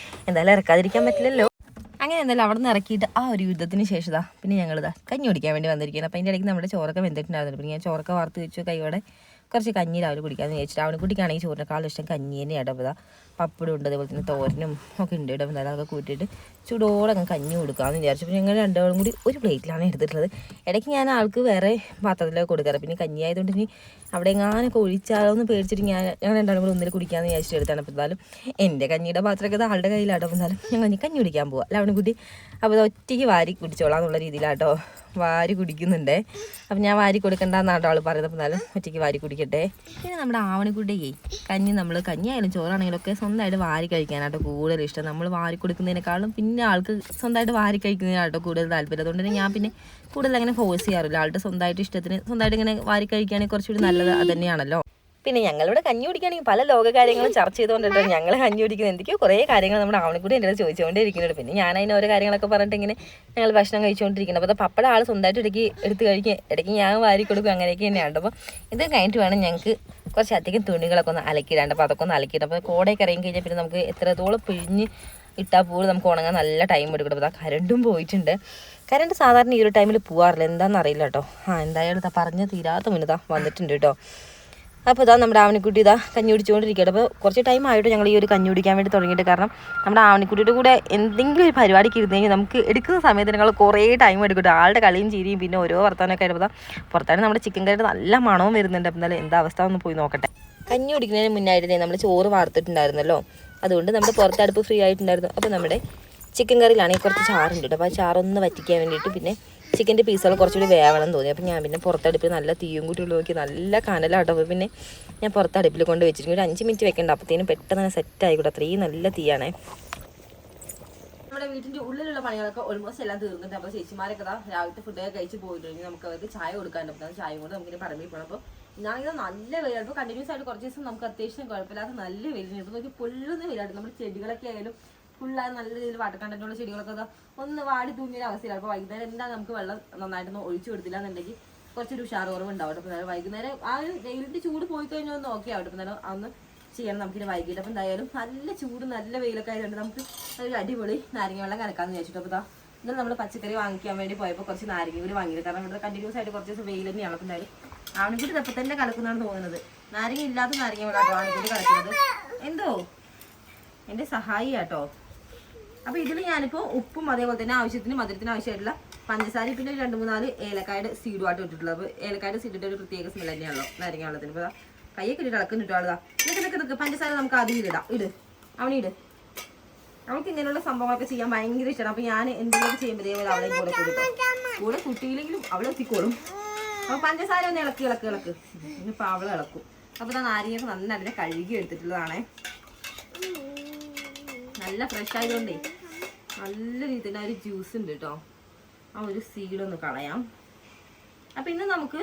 എന്തായാലും ഇറക്കാതിരിക്കാൻ പറ്റില്ലല്ലോ. അങ്ങനെ എന്തായാലും അവിടെ നിന്ന് ഇറക്കിയിട്ട് ആ ഒരു യുദ്ധത്തിന് ശേഷം പിന്നെ ഞങ്ങളിതാ കഞ്ഞി കുടിക്കാൻ വേണ്ടി വന്നിരിക്കുകയാണ്. അപ്പോൾ അതിൻ്റെ ഇടയ്ക്ക് നമ്മുടെ ചോറൊക്കെ വെന്തിട്ടുണ്ടായിരുന്നു. പിന്നെ ഞാൻ ചോറൊക്കെ വാർത്ത് വെച്ചു കൈയോടെ കുറച്ച് കഞ്ഞി രാവിലെ കുടിക്കാമെന്ന് വിചാരിച്ചിട്ട്. അവനെ കുട്ടിക്കാണെങ്കിൽ ചോറിനേക്കാളും ഇഷ്ടം കഞ്ഞി തന്നെയാണ്. അപ്പോൾ പപ്പടം ഉണ്ട്, അതേപോലെ തന്നെ തോരനും ഒക്കെ ഉണ്ട്. ഇവിടെ എന്തായാലും അതൊക്കെ കൂട്ടിയിട്ട് ചൂടോടെ അങ്ങ് കഞ്ഞി കൊടുക്കാമെന്ന് വിചാരിച്ചു. അപ്പോൾ ഞങ്ങൾ രണ്ടുപേരും കൂടി ഒരു പ്ലേറ്റിലാണ് എടുത്തിട്ടുള്ളത്. ഇടയ്ക്ക് ഞാൻ ആൾക്ക് വേറെ പാത്രത്തിലൊക്കെ കൊടുക്കാറ്. പിന്നെ കഞ്ഞി ആയതുകൊണ്ട് ഇനി അവിടെ എങ്ങാനൊക്കെ ഒഴിച്ചാലോ എന്ന് പേടിച്ചിട്ട് ഞങ്ങൾ രണ്ടാളും കൂടി ഒന്നിൽ കുടിക്കാമെന്ന് വിചാരിച്ചിട്ട് എടുത്താണ്. അപ്പോൾ എന്തായാലും എൻ്റെ കഞ്ഞിയുടെ പാത്രമൊക്കെ അത് ആളുടെ കയ്യിലാട്ടോ. അപ്പോൾ എന്തായാലും ഞങ്ങൾ കഞ്ഞി കുടിക്കാൻ പോവാം അല്ല അവനെ കുട്ടി. അപ്പോൾ അത് ഒറ്റയ്ക്ക് വാരി കുടിച്ചോളാം എന്നുള്ള രീതിയിലാട്ടോ വാരി കുടിക്കുന്നുണ്ടേ. അപ്പം ഞാൻ വാരി കൊടുക്കണ്ടെന്നാട്ടോ ആൾ പറയുന്നത്. അപ്പോൾ എന്നാലും ഒറ്റയ്ക്ക് വാരി കുടിക്കട്ടെ. പിന്നെ നമ്മുടെ ആവണിക്കുട്ടിയെ കഞ്ഞി ആയാലും ചോറാണെങ്കിലും ഒക്കെ സ്വന്തമായിട്ട് വാരി കഴിക്കാനാട്ടോ കൂടുതൽ ഇഷ്ടം. നമ്മൾ വാരി കൊടുക്കുന്നതിനേക്കാളും പിന്നെ ആൾക്ക് സ്വന്തമായിട്ട് വാരി കഴിക്കുന്നതിനാട്ടോ കൂടുതൽ താല്പര്യം. അതുകൊണ്ട് തന്നെ ഞാൻ പിന്നെ കൂടുതൽ അങ്ങനെ ഫോഴ്സ് ചെയ്യാറില്ല. ആളുടെ സ്വന്തമായിട്ട് ഇഷ്ടത്തിന് സ്വന്തമായിട്ട് ഇങ്ങനെ വാരി കഴിക്കുകയാണെങ്കിൽ കുറച്ചുകൂടി നല്ലത് അത് തന്നെയാണല്ലോ. പിന്നെ ഞങ്ങളിവിടെ കഞ്ഞി കുടിക്കുകയാണെങ്കിൽ പല ലോക കാര്യങ്ങളും ചർച്ച ചെയ്തുകൊണ്ടിട്ട് ഞങ്ങൾ കഞ്ഞി കുടിക്കുന്നത് എന്തൊക്കെയോ കുറേ കാര്യങ്ങൾ നമ്മുടെ ആവണിക്കൂടി എൻ്റെ അടുത്ത് ചോദിച്ചുകൊണ്ടിരിക്കുന്നുണ്ട്. പിന്നെ ഞാൻ അതിന് ഓരോ കാര്യങ്ങളൊക്കെ പറഞ്ഞിട്ട് ഇങ്ങനെ ഞങ്ങൾ ഭക്ഷണം കഴിച്ചുകൊണ്ടിരിക്കുന്നത്. അപ്പോൾ പപ്പട ആൾ സ്വന്തമായിട്ട് എടുത്ത് കഴിക്കുക, ഇടയ്ക്ക് ഞാൻ വാരി കൊടുക്കും, അങ്ങനെയൊക്കെ തന്നെയാണ്. അപ്പോൾ ഇത് കഴിഞ്ഞിട്ട് വേണം ഞങ്ങൾക്ക് കുറച്ചധികം തുണികളൊക്കെ ഒന്ന് അലക്കിയിടാണ്ട്. അപ്പോൾ അതൊക്കെ ഒന്ന് അലക്കിയിടും. അപ്പോൾ കോടയൊക്കെ ഇറങ്ങി കഴിഞ്ഞാൽ പിന്നെ നമുക്ക് എത്രത്തോളം പിഴിഞ്ഞ് ഇട്ടാൽ പോലും നമുക്ക് ഉണങ്ങാൻ നല്ല ടൈം എടുക്കും. അപ്പോൾ കരണ്ടും പോയിട്ടുണ്ട്. കരണ്ട് സാധാരണ ഈ ഒരു ടൈമിൽ പോകാറില്ല, എന്താണെന്ന് അറിയില്ല കേട്ടോ. എന്തായാലും പറഞ്ഞ് തീരാത്ത മുന്നേ വന്നിട്ടുണ്ട് കേട്ടോ. അപ്പോൾ ഇതാ നമ്മുടെ ആവണിക്കുട്ടി കഞ്ഞി കുടിച്ചുകൊണ്ടിരിക്കുകയാണ്. അപ്പോൾ കുറച്ച് ടൈം ആയിട്ട് ഞങ്ങൾ ഈ ഒരു കഞ്ഞി കുടിക്കാൻ വേണ്ടി തുടങ്ങിയിട്ട്. കാരണം നമ്മുടെ ആവണിക്കുട്ടിയുടെ കൂടെ എന്തെങ്കിലും ഒരു പരിപാടിക്ക് ഇരുന്നെങ്കിൽ നമുക്ക് എടുക്കുന്ന സമയത്തിനേക്കാൾ കുറേ ടൈം എടുക്കും. ആളുടെ കളിയും ചിരിയും പിന്നെ ഓരോ വർത്താനൊക്കെ ആയിട്ട് പുറത്താണ് നമ്മുടെ ചിക്കൻ കറിയുടെ നല്ല മണവും വരുന്നുണ്ട്. അപ്പോൾ എന്നാലും എന്താ അവസ്ഥ ഒന്ന് പോയി നോക്കട്ടെ. കഞ്ഞി കുടിക്കുന്നതിന് മുന്നായിട്ട് നമ്മൾ ചോറ് വാർത്തിട്ടുണ്ടായിരുന്നല്ലോ, അതുകൊണ്ട് നമ്മുടെ പുറത്തടുപ്പ് ഫ്രീ ആയിട്ടുണ്ടായിരുന്നു. അപ്പോൾ നമ്മുടെ ചിക്കൻ കറിയിലാണെങ്കിൽ കുറച്ച് ചാറുണ്ട് കേട്ടോ. അപ്പോൾ ആ ചാറൊന്ന് വറ്റിക്കാൻ വേണ്ടിയിട്ട് പിന്നെ ചിക്കൻ്റെ പീസുകൾ കുറച്ചുകൂടി വേവണം തോന്നി. അപ്പോൾ ഞാൻ പിന്നെ പുറത്തടുപ്പിൽ നല്ല തീയും കൂട്ടി നോക്കി നല്ല കനലാട്ടോ. അപ്പോൾ പിന്നെ ഞാൻ പുറത്തടുപ്പിൽ കൊണ്ട് വെച്ചിരിക്കും. ഒരു 5 മിനിറ്റ് വെക്കേണ്ട, അപ്പോഴത്തേനും പെട്ടെന്ന് തന്നെ സെറ്റ് ആയിക്കോട്ടെ. അത്രയും നല്ല തീയാണേ. നമ്മുടെ വീട്ടിൻ്റെ ഉള്ളിലുള്ള പണികളൊക്കെ ഓൾമോസ്റ്റ് എല്ലാം തീർന്നിട്ട്. അപ്പോൾ ചേച്ചിമാരൊക്കെ രാവിലത്തെ ഫുഡൊക്കെ കഴിച്ച് പോയിട്ടുണ്ടെങ്കിൽ നമുക്ക് അവർക്ക് ചായ കൊടുക്കാനുണ്ട്. ചായ കൊണ്ട് നമുക്കിനി പറമ്പിൽ പോകണം. അപ്പോൾ ഇന്നാണെങ്കിൽ നല്ല വെയിലാണ്. ഇപ്പോൾ കണ്ടിന്യൂസ് ആയിട്ട് കുറച്ച് ദിവസം നമുക്ക് അത്യാവശ്യം കുഴപ്പമില്ലാത്ത നല്ല വെയിലാണ്. ഇപ്പോൾ നോക്കി പൊള്ളുന്ന വെയിലായിട്ട് നമ്മുടെ ചെടികളൊക്കെ ആയാലും ഫുള്ളായി നല്ല രീതിയിൽ വാട്ടർ കണ്ടന്റുള്ള ചെടികളൊക്കെ ഒന്ന് വാടി തൂങ്ങിയ അവസ്ഥയിലാണ്. അപ്പോൾ വൈകുന്നേരം എന്താ നമുക്ക് വെള്ളം നന്നായിട്ടൊന്നും ഒഴിച്ചു കൊടുത്തില്ല എന്നുണ്ടെങ്കിൽ കുറച്ചൊരു ഉഷാർ കുറവുണ്ടാവും. അപ്പോൾ വൈകുന്നേരം ആ ഒരു വെയിലിൻ്റെ ചൂട് പോയി കഴിഞ്ഞാൽ ഒന്ന് ഓക്കെ ആവട്ടെ. അപ്പോൾ അതൊന്ന് ചെയ്യണം നമുക്കിനി വൈകിട്ട്. അപ്പോൾ എന്തായാലും നല്ല ചൂട് നല്ല വെയിലൊക്കെ ആയതുകൊണ്ട് നമുക്ക് ഒരു അടിപൊളി നാരങ്ങ വെള്ളം കലക്കാമെന്ന് വെച്ചിട്ട്. അപ്പോൾ ഇന്നലെ നമ്മൾ പച്ചക്കറി വാങ്ങിക്കാൻ വേണ്ടി പോയപ്പോൾ കുറച്ച് നാരങ്ങ കൂടി വാങ്ങിയത്. കാരണം ഇവിടെ കണ്ടിന്യൂസ് ആയിട്ട് കുറച്ച് ദിവസം വെയിൽ തന്നെയാണ്. അപ്പോൾ എന്തായാലും ആവണിക്കൂടി ഇതപ്പം തന്നെ കലക്കുന്നതാണ് തോന്നുന്നത്. നാരങ്ങ ഇല്ലാത്ത നാരങ്ങ വെള്ളം ആവണിക്കൂടി കലക്കുന്നത്. എന്തോ എൻ്റെ സഹായി കേട്ടോ. അപ്പോൾ ഇതിൽ ഞാനിപ്പോൾ ഉപ്പും അതേപോലെ തന്നെ ആവശ്യത്തിന് മധുരത്തിന് ആവശ്യമായിട്ടുള്ള പഞ്ചസാര പിന്നെ 2-3 ഏലക്കായുടെ സീഡുമായിട്ട് ഇട്ടിട്ടുള്ളത്. അപ്പോൾ ഏലക്കായുടെ സീഡിൻ്റെ ഒരു പ്രത്യേക സ്മെൽ തന്നെയാണല്ലോ നാരങ്ങ വെള്ളത്തിന്. അപ്പോൾ കയ്യൊക്കെ ഇട്ട് ഇളക്കുന്നിട്ടോ ആളുതാ. ഇതൊക്കെ പഞ്ചസാര നമുക്ക് ആദ്യം ഇട് അവണിട്. അവൾക്ക് ഇങ്ങനെയുള്ള സംഭവങ്ങളൊക്കെ ചെയ്യാൻ ഭയങ്കര ഇഷ്ടമാണ്. അപ്പോൾ ഞാൻ എന്തെങ്കിലും ചെയ്യുമ്പോൾ ഇതേപോലെ അവളെ കൂടെ കുട്ടിയില്ലെങ്കിലും അവൾ എത്തിക്കോളും. അപ്പോൾ പഞ്ചസാര ഒന്ന് ഇളക്ക് ഇനിയിപ്പോൾ അവൾ ഇളക്കും. അപ്പോൾ നാരങ്ങയൊക്കെ നന്നായിട്ട് കഴുകി എടുത്തിട്ടുള്ളതാണേ. നല്ല ഫ്രഷ് ആയതുകൊണ്ടേ നല്ല രീതിയിൽ ഒരു ജ്യൂസ് ഉണ്ട് കേട്ടോ. ആ ഒരു സീഡൊന്ന് കളയാം. അപ്പം ഇന്ന് നമുക്ക്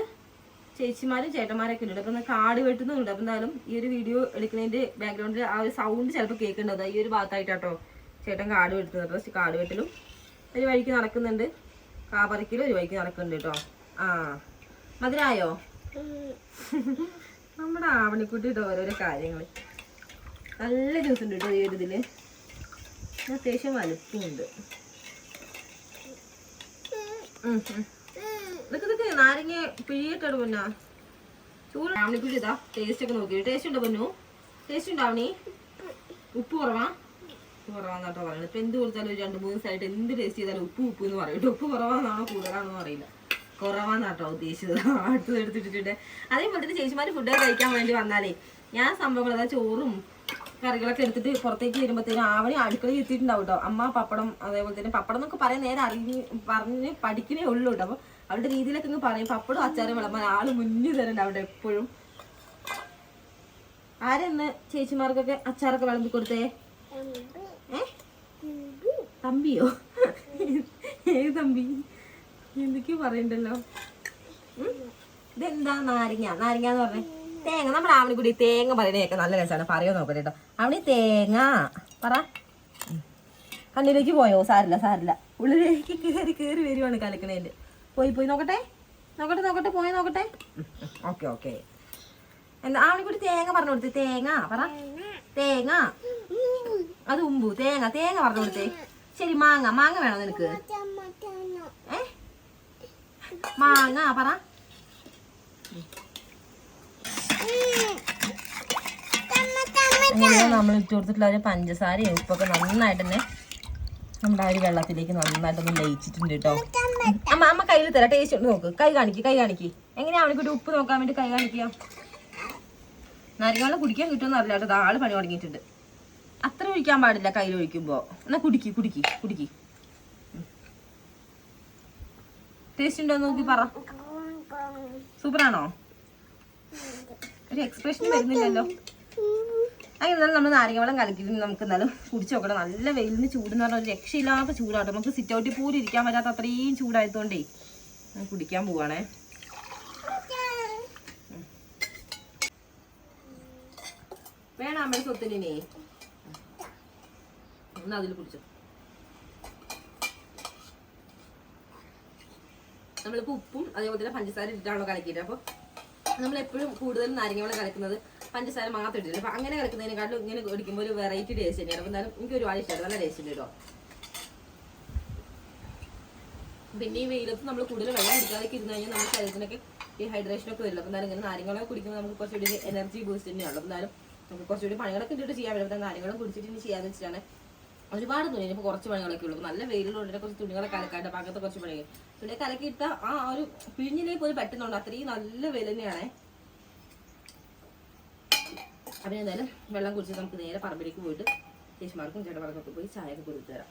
ചേച്ചിമാരും ചേട്ടന്മാരൊക്കെ ഉണ്ട്. അപ്പം കാട് വെട്ടുന്നുണ്ട്. അപ്പം എന്തായാലും ഈ ഒരു വീഡിയോ എടുക്കുന്നതിൻ്റെ ബാക്ക്ഗ്രൗണ്ടിൽ ആ ഒരു സൗണ്ട് ചിലപ്പോൾ കേൾക്കേണ്ടത് ഈ ഒരു ഭാഗത്തായിട്ടാട്ടോ ചേട്ടൻ കാട് വെട്ടുന്നത്. അപ്പോൾ കാട് വെട്ടലും ഒരു വഴിക്ക് നടക്കുന്നുണ്ട്, കാപറിക്കലും ഒരു വഴിക്ക് നടക്കുന്നുണ്ട് കേട്ടോ. ആ മധുരായോ നമ്മുടെ ആവണിക്കുട്ടിയിട്ട് ഓരോരോ കാര്യങ്ങൾ. നല്ല ജ്യൂസ് ഉണ്ട് കേട്ടോ ഈ ഒരു ഇതിൽ. അത്യാവശ്യം വലുപ്പമുണ്ട്. ഇതൊക്കെ നാരങ്ങ പിഴിയിട്ടാണ് പൊന്നാ ചൂട്. ആവണിക്കുട്ടി ഇതാ ടേസ്റ്റ് ഒക്കെ നോക്കി. ടേസ്റ്റ് ഉണ്ടോ പൊന്നു? ടേസ്റ്റ് ഉണ്ടോ ആവണി? ഉപ്പ് കുറവാന്നാട്ടോ പറയുന്നത്. ഇപ്പം എന്ത് കൊടുത്താലും ഒരു 2-3 ദിവസമായിട്ട് എന്ത് ടേസ്റ്റ് ചെയ്താലും ഉപ്പ് എന്ന് പറയും. ഉപ്പ് കുറവാന്നാണോ കൂടുതലാണോ അറിയില്ല. കുറവാന്നാട്ടോ ഉദ്ദേശിച്ചത്. അടുത്തത് എടുത്തിട്ടിട്ടുണ്ട്. അതേപോലെ തന്നെ ചേച്ചിമാർ ഫുഡ് കഴിക്കാൻ വേണ്ടി വന്നാലേ ഞാൻ സംഭവങ്ങൾ ചോറും കറികളൊക്കെ എടുത്തിട്ട് പുറത്തേക്ക് വരുമ്പോഴത്തേനും ആവണി അടുക്കളയിൽ എത്തിയിട്ടുണ്ടാവും കേട്ടോ. അമ്മ പപ്പടം, അതേപോലെ തന്നെ പപ്പടം എന്നൊക്കെ പറയാൻ നേരെ പറഞ്ഞ് പഠിക്കണേ ഉള്ളൂ കേട്ടോ. അപ്പോൾ അവളുടെ രീതിയിലൊക്കെ ഇങ്ങ് പറയും പപ്പടും അച്ചാറും വിളമ്പാൻ ആള് മുന്നിൽ തരണ്ട അവിടെ എപ്പോഴും. ആരെന്ന് ചേച്ചിമാർക്കൊക്കെ അച്ചാറൊക്കെ വിളമ്പി കൊടുത്തേ? തമ്പിയോ? ഏത് തമ്പി? എന്തൊക്കെയോ പറയണ്ടല്ലോ. ഇതെന്താ? നാരങ്ങ. നാരങ്ങ എന്ന് പറഞ്ഞേ തേങ്ങ. നമ്മുടെ ആവണി കൂടി തേങ്ങ പറയണേക്കെ നല്ല രസമാണ്. പറയോ നോക്കട്ടെ കേട്ടോ. അവണി തേങ്ങ പറ. കണ്ണിലേക്ക് പോയോ? സാരില്ല സാരില്ല, ഉള്ളിലേക്ക് കയറി വരുവാണ് കലക്കണേന്റെ. പോയി നോക്കട്ടെ പോയി നോക്കട്ടെ. Okay okay. എന്താ ആവണി കൂടി തേങ്ങ പറഞ്ഞു കൊടുത്തേ? തേങ്ങ പറ. തേങ്ങ. അത് ഉമ്പു. തേങ്ങ പറഞ്ഞു കൊടുത്തേ. ശരി. മാങ്ങ വേണോ നിനക്ക്? മാങ്ങ പറ. നമ്മൾ ഇട്ട് കൊടുത്തിട്ടുള്ള ഒരു പഞ്ചസാരയും ഉപ്പൊക്കെ നന്നായിട്ട് തന്നെ നമ്മുടെ ആ ഒരു വെള്ളത്തിലേക്ക് നന്നായിട്ടൊന്ന് ലയിച്ചിട്ടുണ്ട് കേട്ടോ. അമ്മ കയ്യിൽ തരാം, ടേസ്റ്റ് ഉണ്ട് നോക്ക്. കൈ കാണിക്ക്. എങ്ങനെയാ അവനിക്കൂടി ഉപ്പ് നോക്കാൻ വേണ്ടി കൈ കാണിക്കുക. നാരങ്ങാവെള്ളം കുടിക്കാൻ കിട്ടുമെന്ന് അറിയില്ല കേട്ടോ. ആള് പണി തുടങ്ങിയിട്ടുണ്ട്. അത്ര ഒഴിക്കാൻ പാടില്ല കയ്യിൽ ഒഴിക്കുമ്പോ. എന്നാ കുടിക്ക്. ടേസ്റ്റ് ഉണ്ടോ നോക്കി പറ. സൂപ്പറാണോ? ഒരു എക്സ്പ്രഷൻ വരുന്നില്ലല്ലോ. അങ്ങനെ എന്നാലും നമ്മൾ നാരങ്ങ വെള്ളം കലക്കിയിട്ട് നമുക്ക് എന്നാലും കുടിച്ചു നോക്കണം. നല്ല വെയിലിന് ചൂടെന്ന് പറഞ്ഞാൽ ഒരു രക്ഷയില്ലാത്ത ചൂടാട്ടോ. നമുക്ക് സിറ്റ് ഔട്ടിൽ പോലും ഇരിക്കാൻ പറ്റാത്ത അത്രയും ചൂടായതുകൊണ്ടേ കുടിക്കാൻ പോവാണേ. വേണം അമ്മയുടെ സ്വത്തിനെ ഒന്ന് അതിൽ കുടിച്ചോ. നമ്മളിപ്പോൾ ഉപ്പും അതേപോലെ തന്നെ പഞ്ചസാര ഇട്ടിട്ടാണല്ലോ കലക്കിയിട്ട്. അപ്പോൾ നമ്മളെപ്പോഴും കൂടുതൽ നാരങ്ങ വെള്ളം കലക്കുന്നത് പഞ്ചസാര മാത്രം ഇട്ടില്ല. അപ്പം അങ്ങനെ കലക്കുന്നതിനെക്കാട്ടും ഇങ്ങനെ കുടിക്കുമ്പോൾ ഒരു വെറൈറ്റി ടേസ്റ്റ് തന്നെയാണ്. അപ്പം എന്തായാലും എനിക്ക് ഒരുപാട് ഇഷ്ടമാണ്. നല്ല ടേസ്റ്റ് ഉണ്ട് കേട്ടോ. പിന്നെ ഈ വെയിലത്ത് നമ്മൾ കൂടുതൽ വെള്ളം കുടിക്കാതൊക്കെ ഇരുന്ന് കഴിഞ്ഞാൽ നമ്മുടെ ശരീരത്തിനൊക്കെ ഈ ഹൈഡ്രേഷനൊക്കെ വരില്ല. അപ്പം എന്തായാലും ഇങ്ങനെ നാരങ്ങ കുടിക്കുമ്പോൾ നമുക്ക് കുറച്ചുകൂടി എനർജി ബൂസ്റ്റ് തന്നെയാണ്. അപ്പം എന്തായാലും നമുക്ക് കുറച്ചുകൂടി പണികളൊക്കെ ഇട്ടിട്ട് ചെയ്യാൻ പറ്റും. അപ്പം നാരങ്ങളും കുടിച്ചിട്ട് ഇനി ചെയ്യാന്ന് വെച്ചിട്ടാണ്. ഒരുപാട് തുണി ഇപ്പോൾ കുറച്ച് പണികളൊക്കെ ഉള്ളൂ. നല്ല വെയിലുള്ളതിനെ കുറച്ച് തുണികളൊക്കെ കലക്കാണ്ട് ഭാഗത്ത് കുറച്ച് പണികൾ തുണി കലക്കിയിട്ട ആ ഒരു പിഴിഞ്ഞിലേക്ക് പോലും പറ്റുന്നുണ്ട്. അത്രയും നല്ല വെയിൽ തന്നെയാണേ. അപ്പം എന്തായാലും വെള്ളം കുടിച്ച് നമുക്ക് നേരെ പറമ്പിലേക്ക് പോയിട്ട് ചേച്ചിമാർക്കും ചേട്ടന്മാർക്കൊക്കെ പോയി ചായയൊക്കെ കൊടുത്തു തരാം.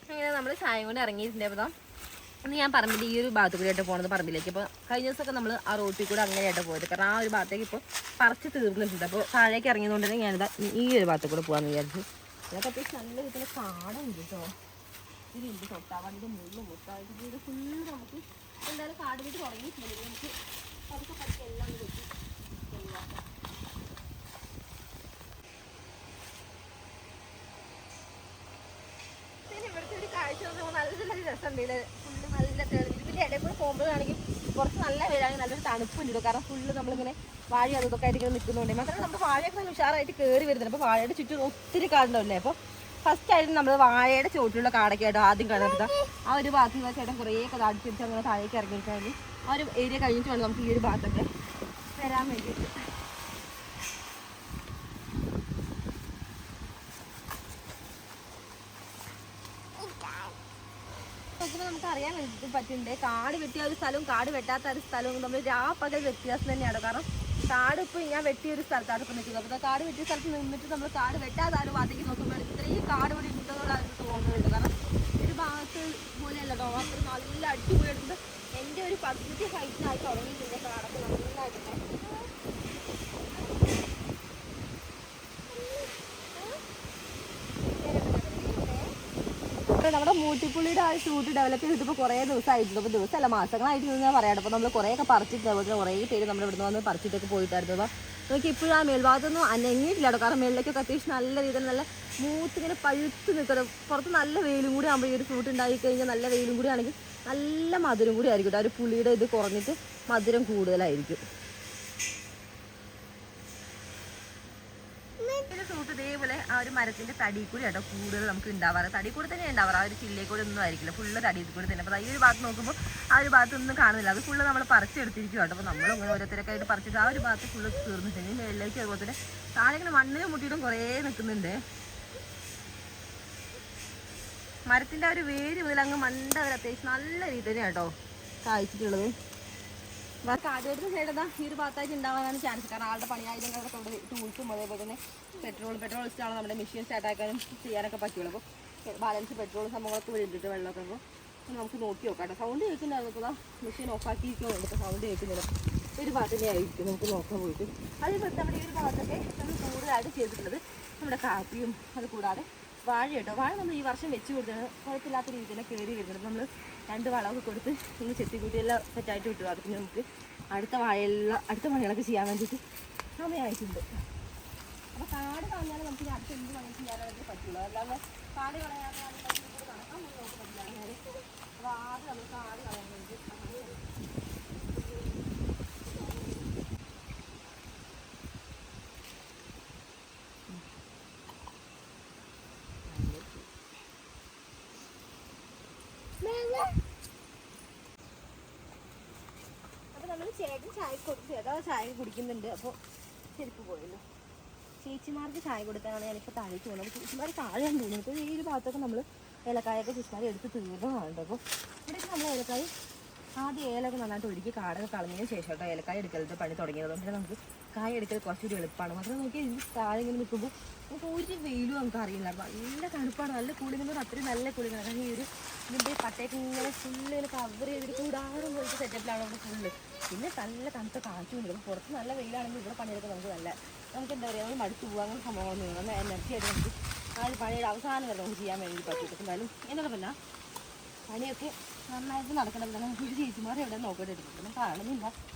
അങ്ങനെ നമ്മൾ ചായ കൊണ്ട് ഇറങ്ങിയിട്ടുണ്ട്. അപ്പോൾ അന്ന് ഞാൻ പറമ്പിൽ ഈ ഒരു ഭാഗത്ത് കൂടി ആയിട്ട് പോകുന്നത് പറമ്പിലേക്ക്. അപ്പോൾ കഴിഞ്ഞ ദിവസമൊക്കെ നമ്മൾ ആ റോട്ടിൽ കൂടെ അങ്ങനെയായിട്ട് പോയത്. കാരണം ആ ഒരു ഭാഗത്തേക്ക് ഇപ്പോൾ പറിച്ച് തീർന്നിട്ടുണ്ട്. അപ്പോൾ താഴേക്ക് ഇറങ്ങിയതുകൊണ്ട് തന്നെ ഞാനിതാ ഈ ഒരു ഭാഗത്ത് കൂടെ പോകാമെന്ന് വിചാരിച്ചു. അതൊക്കെ അത്യാവശ്യം നല്ല രീതിയിൽ കാടുണ്ട് കേട്ടോ. ഇതിൻ്റെ തൊട്ടാവാൻ്റെ മുള്ളും മുട്ടായിട്ട് ഇത് ഫുള്ള് നമുക്ക് എന്തായാലും കാട് വീട്ട് തുടങ്ങിയിട്ടുണ്ട്. നമുക്ക് പതുക്കെ എല്ലാം വെച്ച് പിന്നെ ഇവിടുത്തെ ഒരു കാഴ്ച നല്ല രസമുണ്ട്. ഫുള്ള് നല്ല തെളിഞ്ഞ് പിന്നെ ഇടയിൽ കൂടെ പോകുമ്പോഴാണെങ്കിൽ കുറച്ച് നല്ല വരാണെങ്കിൽ നല്ലൊരു തണുപ്പുണ്ട്. കാരണം ഫുള്ള് നമ്മളിങ്ങനെ വാഴ അതൊക്കെ ആയിട്ട് ഇങ്ങനെ നിൽക്കുന്നുണ്ട്. മാത്രമല്ല നമ്മുടെ വാഴയൊക്കെ നല്ല ഉഷാറായിട്ട് കയറി വരുന്നുണ്ട്. അപ്പോൾ വാഴയുടെ ചുറ്റും ഒത്തിരി കാടുണ്ടാവില്ലേ. അപ്പോൾ ഫസ്റ്റ് ആയിട്ട് നമ്മൾ വാഴയുടെ ചുവട്ടിലുള്ള കാടൊക്കെ ആയിട്ട് ആദ്യം കാണുന്നത് ആ ഒരു ഭാഗത്ത് ചേട്ടൻ കുറേയൊക്കെ അടിച്ചിട്ട് അങ്ങനെ താഴേക്ക് ഇറങ്ങിയിട്ടാണെങ്കിൽ ആ ഒരു ഏരിയ കഴിഞ്ഞിട്ട് വേണം നമുക്ക് ഈ ഒരു ഭാഗത്തൊക്കെ വരാൻ വേണ്ടിയിട്ട്. നോക്കുമ്പോൾ നമുക്ക് അറിയാൻ വേണ്ടി പറ്റുന്നുണ്ട് കാട് വെട്ടിയ ഒരു സ്ഥലവും കാട് വെട്ടാത്ത ഒരു സ്ഥലവും നമ്മൾ പകൽ വ്യത്യാസം തന്നെയാണ്. കാരണം കാട് ഇപ്പോൾ ഞാൻ വെട്ടിയ ഒരു സ്ഥലത്താണ് ഇപ്പോൾ നിൽക്കുന്നത്. അപ്പോൾ കാട് വെട്ടിയ സ്ഥലത്ത് നിന്നിട്ട് നമ്മൾ കാട് വെട്ടാതെ ആ ഒരു ഭാഗത്തേക്ക് നോക്കുമ്പോൾ ഇത്രയും കാട് ഇവിടെ ഉണ്ടെന്നുള്ള തോന്നുന്നുണ്ട്. കാരണം ഒരു ഭാഗത്ത് പോലെയല്ല കേട്ടോ. അത്ര നല്ല അടിപൊളിയായിട്ടുണ്ട്. എൻ്റെ ഒരു പകുതി ഹൈറ്റിനായി തുടങ്ങിയിട്ടുണ്ട് കാടൊക്കെ നന്നായിട്ട്. നമ്മുടെ മൂട്ടിപ്പുള്ളിയുടെ ആ ഷൂട്ട് ഡെവലപ്പ് ചെയ്തിട്ട് കുറേ ദിവസമായിട്ടുണ്ട്. അപ്പോൾ ദിവസമല്ല മാസങ്ങളായിട്ട് ഞാൻ പറയാം. അപ്പോൾ നമ്മൾ കുറേയൊക്കെ പറിച്ചിട്ട് അതുപോലെ കുറേ പേര് നമ്മുടെ ഇവിടുന്ന് വന്ന് പറിച്ചിട്ടൊക്കെ പോയിട്ടായിരുന്നു. അപ്പോൾ നമുക്ക് ഇപ്പോഴും ആ മേൽഭാഗത്തൊന്നും അനങ്ങിയിട്ടില്ല കേട്ടോ. കാരണം മേളിലേക്കൊക്കെ അത്യാവശ്യം നല്ല രീതിയിൽ നല്ല മൂത്തിങ്ങനെ പഴുത്ത് നിൽക്കണം. പുറത്ത് നല്ല വെയിലും കൂടി ആകുമ്പോൾ ഈ ഒരു ഫ്രൂട്ട് ഉണ്ടായി കഴിഞ്ഞാൽ നല്ല വെയിലും കൂടി ആണെങ്കിൽ നല്ല മധുരം കൂടി ആയിരിക്കും. ആ ഒരു പുളിയുടെ ഇത് കുറഞ്ഞിട്ട് മധുരം കൂടുതലായിരിക്കും. ഫ്രൂട്ട് ഇതേപോലെ ആ ഒരു മരത്തിന്റെ തടി കൂടി കേട്ടോ കൂടുതൽ നമുക്ക് ഉണ്ടാവാറ്. തടി കൂടെ തന്നെ ഉണ്ടാവാറ്. ആ ഒരു ചില്ലേ കൂടെ ഒന്നും ആയിരിക്കില്ല. ഫുള്ള് തടി കൂടെ തന്നെ. അപ്പോൾ ഈ ഒരു ഭാഗത്ത് നോക്കുമ്പോൾ ആ ഒരു ഭാഗത്തൊന്നും കാണുന്നില്ല. അത് ഫുള്ള് നമ്മൾ പറിച്ചെടുത്തിരിക്കും കേട്ടോ. അപ്പോൾ നമ്മളിങ്ങനെ ഓരോരുത്തരൊക്കെ ആയിട്ട് പറിച്ചിട്ട് ആ ഒരു ഭാഗത്ത് ഫുള്ള് തീർന്നിട്ടുണ്ട്. മേളിലേക്ക് അതുപോലെ തന്നെ താഴെ ഇങ്ങനെ മണ്ണിന് മുട്ടിയിട്ടും കുറേ നിൽക്കുന്നുണ്ട്. മരത്തിന്റെ ആ ഒരു വേര് മുതൽ അങ്ങ് മണ്ട വരെ അത്യാവശ്യം നല്ല രീതി തന്നെയാണ് കേട്ടോ കായ്ച്ചിട്ടുള്ളത്. കാടുവെടുത്ത സൈഡതാ ഈ ഒരു ഭാഗത്തായിട്ട് ഉണ്ടാവാനാണ് ചാൻസ്. കാരണം ആളുടെ പണിയായതുകൊണ്ടൊക്കെ കൊണ്ട് ടൂൾസും അതേപോലെ തന്നെ പെട്രോൾ വെച്ചിട്ടാണ് നമ്മുടെ മെഷീൻ സ്റ്റാർട്ടാക്കാനും ചെയ്യാനൊക്കെ പറ്റുള്ളൂ. അപ്പോൾ ബാലൻസ് പെട്രോൾ സംഭവങ്ങളൊക്കെ വരുന്നുണ്ട് വെള്ളമൊക്കെ. അപ്പോൾ നമുക്ക് നോക്കി നോക്കാം കേട്ടോ. സൗണ്ട് കേൾക്കുന്നുണ്ടായിരുന്നു. ഇപ്പോൾ മെഷീൻ ഓഫാക്കിയിരിക്കുന്നുണ്ട്. ഇപ്പോൾ സൗണ്ട് കേൾക്കുന്നില്ല. ഒരു ഭാഗത്ത് തന്നെ ആയിരിക്കും, നമുക്ക് നോക്കാൻ പോയിട്ട്. അതേപോലെ നമ്മുടെ ഈ ഒരു ഭാഗത്തൊക്കെ നമ്മൾ കൂടുതലായിട്ട് ചെയ്തിട്ടുള്ളത് നമ്മുടെ കാപ്പിയും അത് കൂടാതെ വാഴ കേട്ടോ. വാഴ നമ്മൾ ഈ വർഷം വെച്ച് കൊടുത്തത് കുഴപ്പമില്ലാത്ത രീതിയിൽ കയറി വരുന്നത്. നമ്മൾ 2 വളമൊക്കെ കൊടുത്ത് ഇങ്ങനെ ചെത്തിക്കൂട്ടിയെല്ലാം സെറ്റായിട്ട് വിട്ടു. അത് പിന്നെ നമുക്ക് അടുത്ത പണികളൊക്കെ ചെയ്യാൻ വേണ്ടിയിട്ട് സമയമായിട്ടുണ്ട്. അപ്പോൾ കാട് കളഞ്ഞാൽ നമുക്ക് അടുത്ത് എന്ത് പണി ചെയ്യാനായിട്ട് പറ്റുള്ളൂ. അല്ലാതെ കാട് കളയാനാണ് നടക്കാൻ മുന്നോട്ട് പറ്റില്ല. അപ്പോൾ ആദ്യം നമ്മൾ കാട് കളയാൻ വേണ്ടി അപ്പോൾ നമ്മൾ ചേട്ടൻ ചായ കൊടുത്തു. ഏതാ ചായ കുടിക്കുന്നുണ്ട്. അപ്പോൾ ചെരുപ്പ് പോയല്ലോ. ചേച്ചിമാർക്ക് ചായ കൊടുക്കാനാണ് ഞാനിപ്പോൾ താഴേക്ക് പോകുന്നത്. ചേച്ചിമാർ താഴെയാണ് തോന്നുന്നത്. ഇപ്പോൾ ഈ ഒരു ഭാഗത്തൊക്കെ നമ്മൾ ഏലക്കായൊക്കെ ചേച്ചിമാർ എടുത്ത് തീർന്നതാണ്. അപ്പോൾ ഇവിടെയൊക്കെ നമ്മൾ ഏലക്കായ ആദ്യം ഏലൊക്കെ നന്നായിട്ട് ഒരുക്കി കാടൊക്കെ കളഞ്ഞതിന് ശേഷം കേട്ടോ ഏലക്കായ എടുക്കലത്തെ പണി തുടങ്ങിയത്. പിന്നെ നമുക്ക് കായ എടുക്കൽ കുറച്ചുകൂടി എളുപ്പമാണ്. മാത്രം നോക്കി ഇതിന് താഴെ ഇങ്ങനെ നിൽക്കുമ്പോൾ നമുക്ക് ഒരു വെയിലും നമുക്ക് അറിയില്ല. നല്ല തണുപ്പാണ്. നല്ല കൂളിംഗ് അത്രയും നല്ല കൂളിംഗാണ്. കാരണം ഈ ഒരു ഇതിൻ്റെ പട്ടയൊക്കെ ഇങ്ങനെ ഫുള്ള് ഇങ്ങനെ കവർ ചെയ്തിട്ട് കൂടാറും പോയിട്ട് സെറ്റപ്പിലാണ് അവിടെ ഫുള്ള്. പിന്നെ നല്ല തണുത്ത കാറ്റും ഉണ്ട്. അപ്പോൾ പുറത്ത് നല്ല വെയിലാണെങ്കിൽ ഇവിടെ പണിയെടുക്കാൻ നമുക്ക് നമുക്ക് എന്താ പറയുക, നമ്മൾ മടുത്തു പോകുക അങ്ങനെ സംഭവങ്ങളൊന്നും ഇല്ല. നല്ല എനർജി ആയിട്ട് നമുക്ക് ആ ഒരു പണിയുടെ അവസാനം വരെ നമുക്ക് ചെയ്യാൻ വേണ്ടി പറ്റും. എന്തായാലും എന്നൊക്കെ പറഞ്ഞാൽ പണിയൊക്കെ നന്നായിട്ട് നടക്കണം. നമുക്ക് ചേച്ചിമാർ എവിടെ നോക്കിയിട്ട് എടുക്കും കാണുന്നില്ല.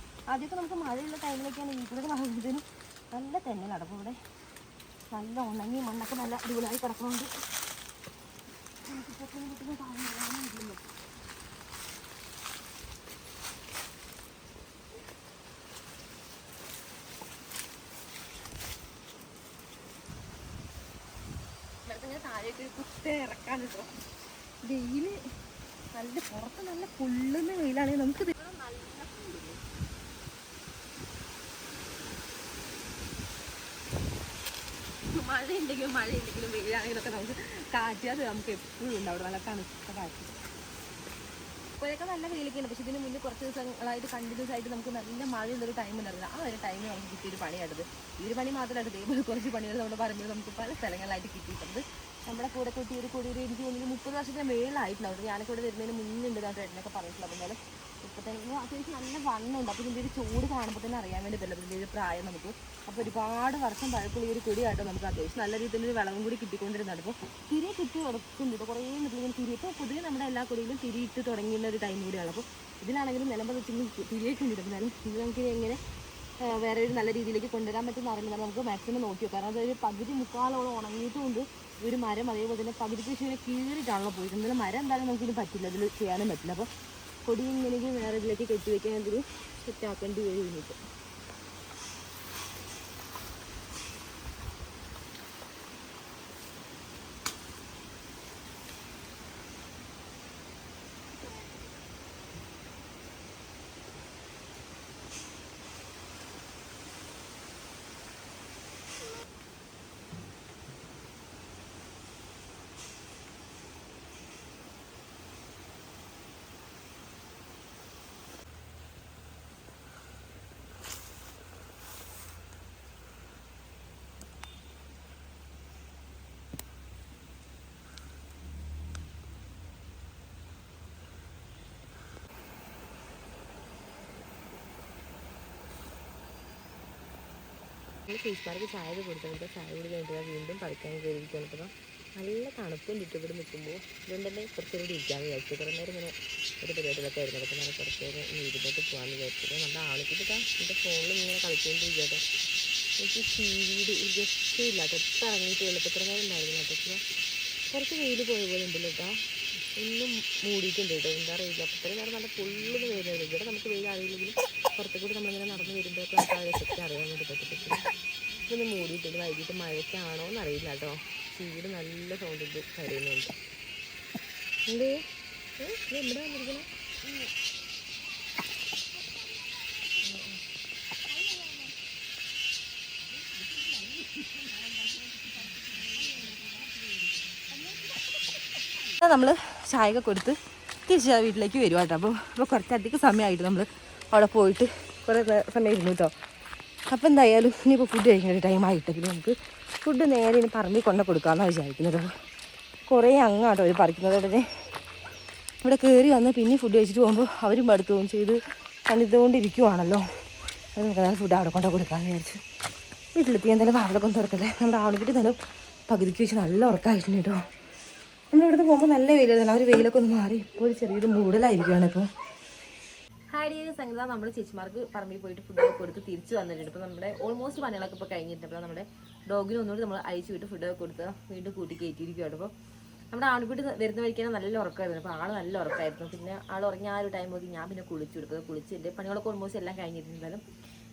ആദ്യമൊക്കെ നമുക്ക് മഴയുള്ള ടൈമിലൊക്കെയാണ് ഈ കൂടെ നടന്നതിന് നല്ല തന്നെ നടക്കും. ഇവിടെ നല്ല ഉണങ്ങി മണ്ണൊക്കെ നല്ല അടിപൊളിയായി കിടക്കുന്നുണ്ട്. നമുക്കിപ്പോൾ കിട്ടുന്ന കാര്യങ്ങളൊന്നും ഇവിടുത്തെ താഴേക്ക് കുത്ത ഇറക്കാൻ കിട്ടോ. വെയില് നല്ല പുറത്ത് നല്ല പൊള്ളുന്ന വെയിലാണെങ്കിൽ നമുക്ക് നല്ല മഴയുണ്ടെങ്കിലും വെയിലാണെങ്കിലൊക്കെ നമുക്ക് കാറ്റ് അത് നമുക്ക് എപ്പോഴും ഉണ്ടാവും. നല്ല തണുത്ത കാറ്റ്. ഇപ്പോഴൊക്കെ നല്ല വെയിലൊക്കെയാണ്. പക്ഷെ ഇതിന് മുന്നേ കുറച്ച് ദിവസങ്ങളായിട്ട് കണ്ടിന്യൂസ് ആയിട്ട് നമുക്ക് നല്ല മഴയുള്ളൊരു ടൈം ഉണ്ടായിരുന്നില്ല. ആ ഒരു ടൈമിൽ നമുക്ക് കിട്ടിയൊരു പണിയായിട്ടത്. ഈ ഒരു പണി മാത്രമായിട്ട് ഇതേപോലെ കുറച്ച് പണികൾ നമ്മുടെ പറയുമ്പോൾ നമുക്ക് പല സ്ഥലങ്ങളിലായിട്ട് കിട്ടിയിട്ടുണ്ട്. നമ്മുടെ കൂടെ കൂട്ടി ഒരു എനിക്ക് തോന്നുന്നു 30 വർഷത്തിന് മേളിലായിട്ടുണ്ടാവും. ഞാനൊക്കെ ഇവിടെ വരുന്നതിന് മുന്നുണ്ട് കേട്ടോ ഏട്ടനൊക്കെ പറഞ്ഞിട്ടുള്ളത്. എന്നാലും ഇപ്പോൾ തന്നെ അത്യാവശ്യം നല്ല വണ്ണമുണ്ട്. അപ്പോൾ ഇതിൻ്റെ ഒരു ചൂട് കാണുമ്പോൾ തന്നെ അറിയാൻ വേണ്ടി പറ്റില്ല ഇതിൻ്റെ ഒരു പ്രായം നമുക്ക്. അപ്പോൾ ഒരുപാട് വർഷം പഴക്കമുള്ള ഈ ഒരു കൊടിയായിട്ടോ നമുക്ക് അത്യാവശ്യം നല്ല രീതിയിൽ വിളവും കൂടി കിട്ടിക്കൊണ്ടിരുന്നത്. അപ്പോൾ തിരി കിട്ടി ഉറക്കുന്നുണ്ട്. ഇപ്പോൾ കുറേ നിൽക്കുന്ന തിരി. ഇപ്പോൾ പൊതുവെ നമ്മുടെ എല്ലാ കൊടിയിലും തിരിയിട്ട് തുടങ്ങിയ ഒരു ടൈം കൂടിയാണ്. അപ്പോൾ ഇതിലാണെങ്കിലും നിലമ്പ് തിരിയൊക്കെ ഉണ്ട്. എന്നാലും ഇത് നമുക്ക് എങ്ങനെ വേറെ ഒരു നല്ല രീതിയിലേക്ക് കൊണ്ടുവരാൻ പറ്റുമെന്ന് അറിയില്ല. നമുക്ക് മാക്സിമം നോക്കി നോക്കാം. കാരണം അതൊരു പകുതി മുക്കാലോളം ഉണങ്ങിയിട്ടുമുണ്ട് ഒരു മരം. അതേപോലെ തന്നെ പകുതി കൃഷിനെ കീറിയിട്ടാണല്ലോ പോയിട്ട്. എന്നാലും മരം എന്തായാലും നമുക്കിത് പറ്റില്ല, ഇതിൽ ചെയ്യാനും പറ്റില്ല. അപ്പോൾ കൊടി ഇങ്ങനെ വേറെ ഇതിലേക്ക് കെട്ടിവെക്കാൻ എന്തൊരു സെറ്റാക്കേണ്ടി വരും ഇനിയിപ്പോൾ. ചേച്ചിമാർക്ക് ചായ കൊടുത്തിട്ട് ചായ കൂടി കഴിഞ്ഞിട്ട് വീണ്ടും പഠിക്കാൻ കയറിയിരിക്കുകയാണ്. അപ്പോൾ നല്ല തണുപ്പും ചുറ്റും ഇവിടെ നിൽക്കുമ്പോൾ അതുകൊണ്ട് തന്നെ കുറച്ചുകൂടി ഇരിക്കാമെന്ന് വിചാരിച്ചു. കുറേ നേരം ഇങ്ങനെ ഒരു പരിപാടികളൊക്കെ ആയിരുന്നു. അപ്പോൾ ഞാൻ കുറച്ച് നേരം വീട്ടിലോട്ട് പോകാമെന്ന് വിചാരിച്ചത്. നമ്മുടെ ആളിക്കിട്ട് എൻ്റെ ഫോണിൽ ഇങ്ങനെ കളിച്ചുകൊണ്ടിരിക്കട്ടെ. എനിക്ക് ചീവീട് ഒരു രക്ഷയില്ല. തൊട്ടിറങ്ങിയിട്ട് വെളുപ്പത്ര നേരം ഉണ്ടായിരുന്നു. അപ്പോൾ കുറച്ച് വെയിൽ പോയ പോലെ ഉണ്ടല്ലോ കേട്ടോ. ഒന്നും മൂടിയിട്ടുണ്ട് കേട്ടോ. എന്താ അറിയില്ല. അപ്പോൾ ഇത്രയും നേരം നല്ല പൊള്ളുന്ന വെയിലായിരുന്നു. ഇവിടെ നമുക്ക് വെയിൽ അറിയില്ലെങ്കിലും പുറത്തു കൂടി നമ്മളിങ്ങനെ നടന്ന് വരുമ്പോഴൊക്കെ നമുക്ക് ആ രസത്തെ അറിയാൻ വേണ്ടി പറ്റത്തില്ല. ഇതൊന്ന് മൂടിയിട്ടുണ്ട്. വൈകിട്ട് മഴയ്ക്കാണോ എന്നറിയില്ല കേട്ടോ. ചീട് നല്ല സൗണ്ടിൽ കരയുന്നുണ്ട്. എന്തേ എവിടെ വന്നിരിക്കണം? നമ്മൾ ചായയൊക്കെ കൊടുത്ത് തിരിച്ച് വീട്ടിലേക്ക് വരും കേട്ടോ. അപ്പോൾ കുറച്ചധികം സമയമായിട്ട് നമ്മൾ അവിടെ പോയിട്ട് കുറേ സമയം ഇരുന്നു കേട്ടോ. അപ്പം എന്തായാലും ഇനിയിപ്പോൾ ഫുഡ് കഴിക്കുന്ന ഒരു ടൈം ആയിട്ട് പിന്നെ നമുക്ക് ഫുഡ് നേരെ ഇനി പറമ്പിൽ കൊണ്ട് കൊടുക്കാമെന്നാണ് വിചാരിക്കുന്നത്. കുറേ അങ്ങാട്ടോ അവർ പറിക്കുന്നത്. ഉടനെ ഇവിടെ കയറി വന്ന് പിന്നെ ഫുഡ് കഴിച്ചിട്ട് പോകുമ്പോൾ അവരും മടുക്കുകയും ചെയ്ത് കണ്ടിട്ടുകൊണ്ടിരിക്കുവാണല്ലോ. അത് നമുക്ക് ഫുഡ് അവിടെ കൊണ്ട് കൊടുക്കാമെന്ന് വിചാരിച്ചു. വീട്ടിലെത്തി എന്തായാലും വാവിലൊക്കെ ഒന്ന് തുറക്കല്ലേ. നമ്മുടെ ആളുകിട്ട് നല്ല പകുതിക്ക് വെച്ച് നല്ല ഉറക്കമായിട്ടുണ്ട് കേട്ടോ. നമ്മളിവിടുന്ന് പോകുമ്പോൾ നല്ല വെയിലായിരുന്നു. ആ ഒരു വെയിലൊക്കെ ഒന്ന് മാറി ഇപ്പോൾ ഒരു ചെറിയൊരു മൂടലായിരിക്കുകയാണ് ഇപ്പോൾ. ഹാഡിയ സംഗീത നമ്മൾ ചേച്ചിമാർക്ക് പറമ്പിൽ പോയിട്ട് ഫുഡൊക്കെ കൊടുത്ത് തിരിച്ച് വന്നിട്ടുണ്ട്. ഇപ്പോൾ നമ്മുടെ ഓൾമോസ്റ്റ് പണികളൊക്കെ ഇപ്പോൾ കഴിഞ്ഞിട്ടുണ്ട്. അപ്പോൾ നമ്മുടെ ഡോഗിന് ഒന്നുകൂടി നമ്മൾ അഴിച്ചു വിട്ട് ഫുഡൊക്കെ കൊടുത്ത് വീണ്ടും കൂട്ടി കയറ്റിയിരിക്കുകയാണ്. അപ്പോൾ നമ്മുടെ ആൺകുട്ടി വരുന്ന വഴിക്കാണ് നല്ല ഉറക്കമായിരുന്നു. അപ്പോൾ ആൾ നല്ല ഉറക്കമായിരുന്നു. പിന്നെ ആൾ ഉറങ്ങി ആ ഒരു ടൈം നോക്കി ഞാൻ പിന്നെ കുളിച്ചു കൊടുത്തത്. കുളിച്ചിട്ട് പണികളൊക്കെ ഓൾമോസ്റ്റ് എല്ലാം കഴിഞ്ഞിട്ടുണ്ടാലും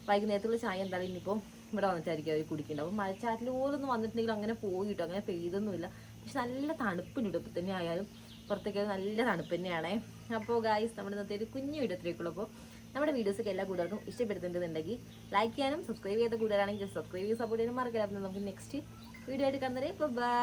വൈകുന്നേരത്തുള്ള ചായ എന്തായാലും ഇനിയിപ്പോൾ ഇവിടെ വന്നിട്ടായിരിക്കും അവർ കുടിക്കേണ്ടത്. അപ്പോൾ മഴച്ചാറ്റിൽ പോലൊന്നും വന്നിട്ടുണ്ടെങ്കിൽ അങ്ങനെ പോയിട്ടോ, അങ്ങനെ പെയ്തൊന്നുമില്ല. പക്ഷെ നല്ല തണുപ്പുണ്ട്. ഇപ്പോൾ തന്നെ ആയാലും പുറത്തേക്ക് നല്ല തണുപ്പ് തന്നെയാണ്. അപ്പോൾ ഗായ്സ് നമ്മുടെ ഇന്നത്തെ ഒരു കുഞ്ഞു വീഡിയോത്തിലേക്കുള്ളപ്പോൾ നമ്മുടെ വീഡിയോസൊക്കെ എല്ലാ കൂട്ടുകാർക്കും ഇഷ്ടപ്പെടുന്നുണ്ടെന്നുണ്ടെങ്കിൽ ലൈക്ക് ചെയ്യാനും സബ്സ്ക്രൈബ് ചെയ്ത കൂട്ടുകാരാണെങ്കിൽ സബ്സ്ക്രൈബ് ചെയ്ത് സപ്പോർട്ട് ചെയ്യാനും മറക്കരുത്. നമുക്ക് നെക്സ്റ്റ് വീഡിയോ ആയിട്ട് കാണുന്നത്. ഇപ്പോൾ ബൈ.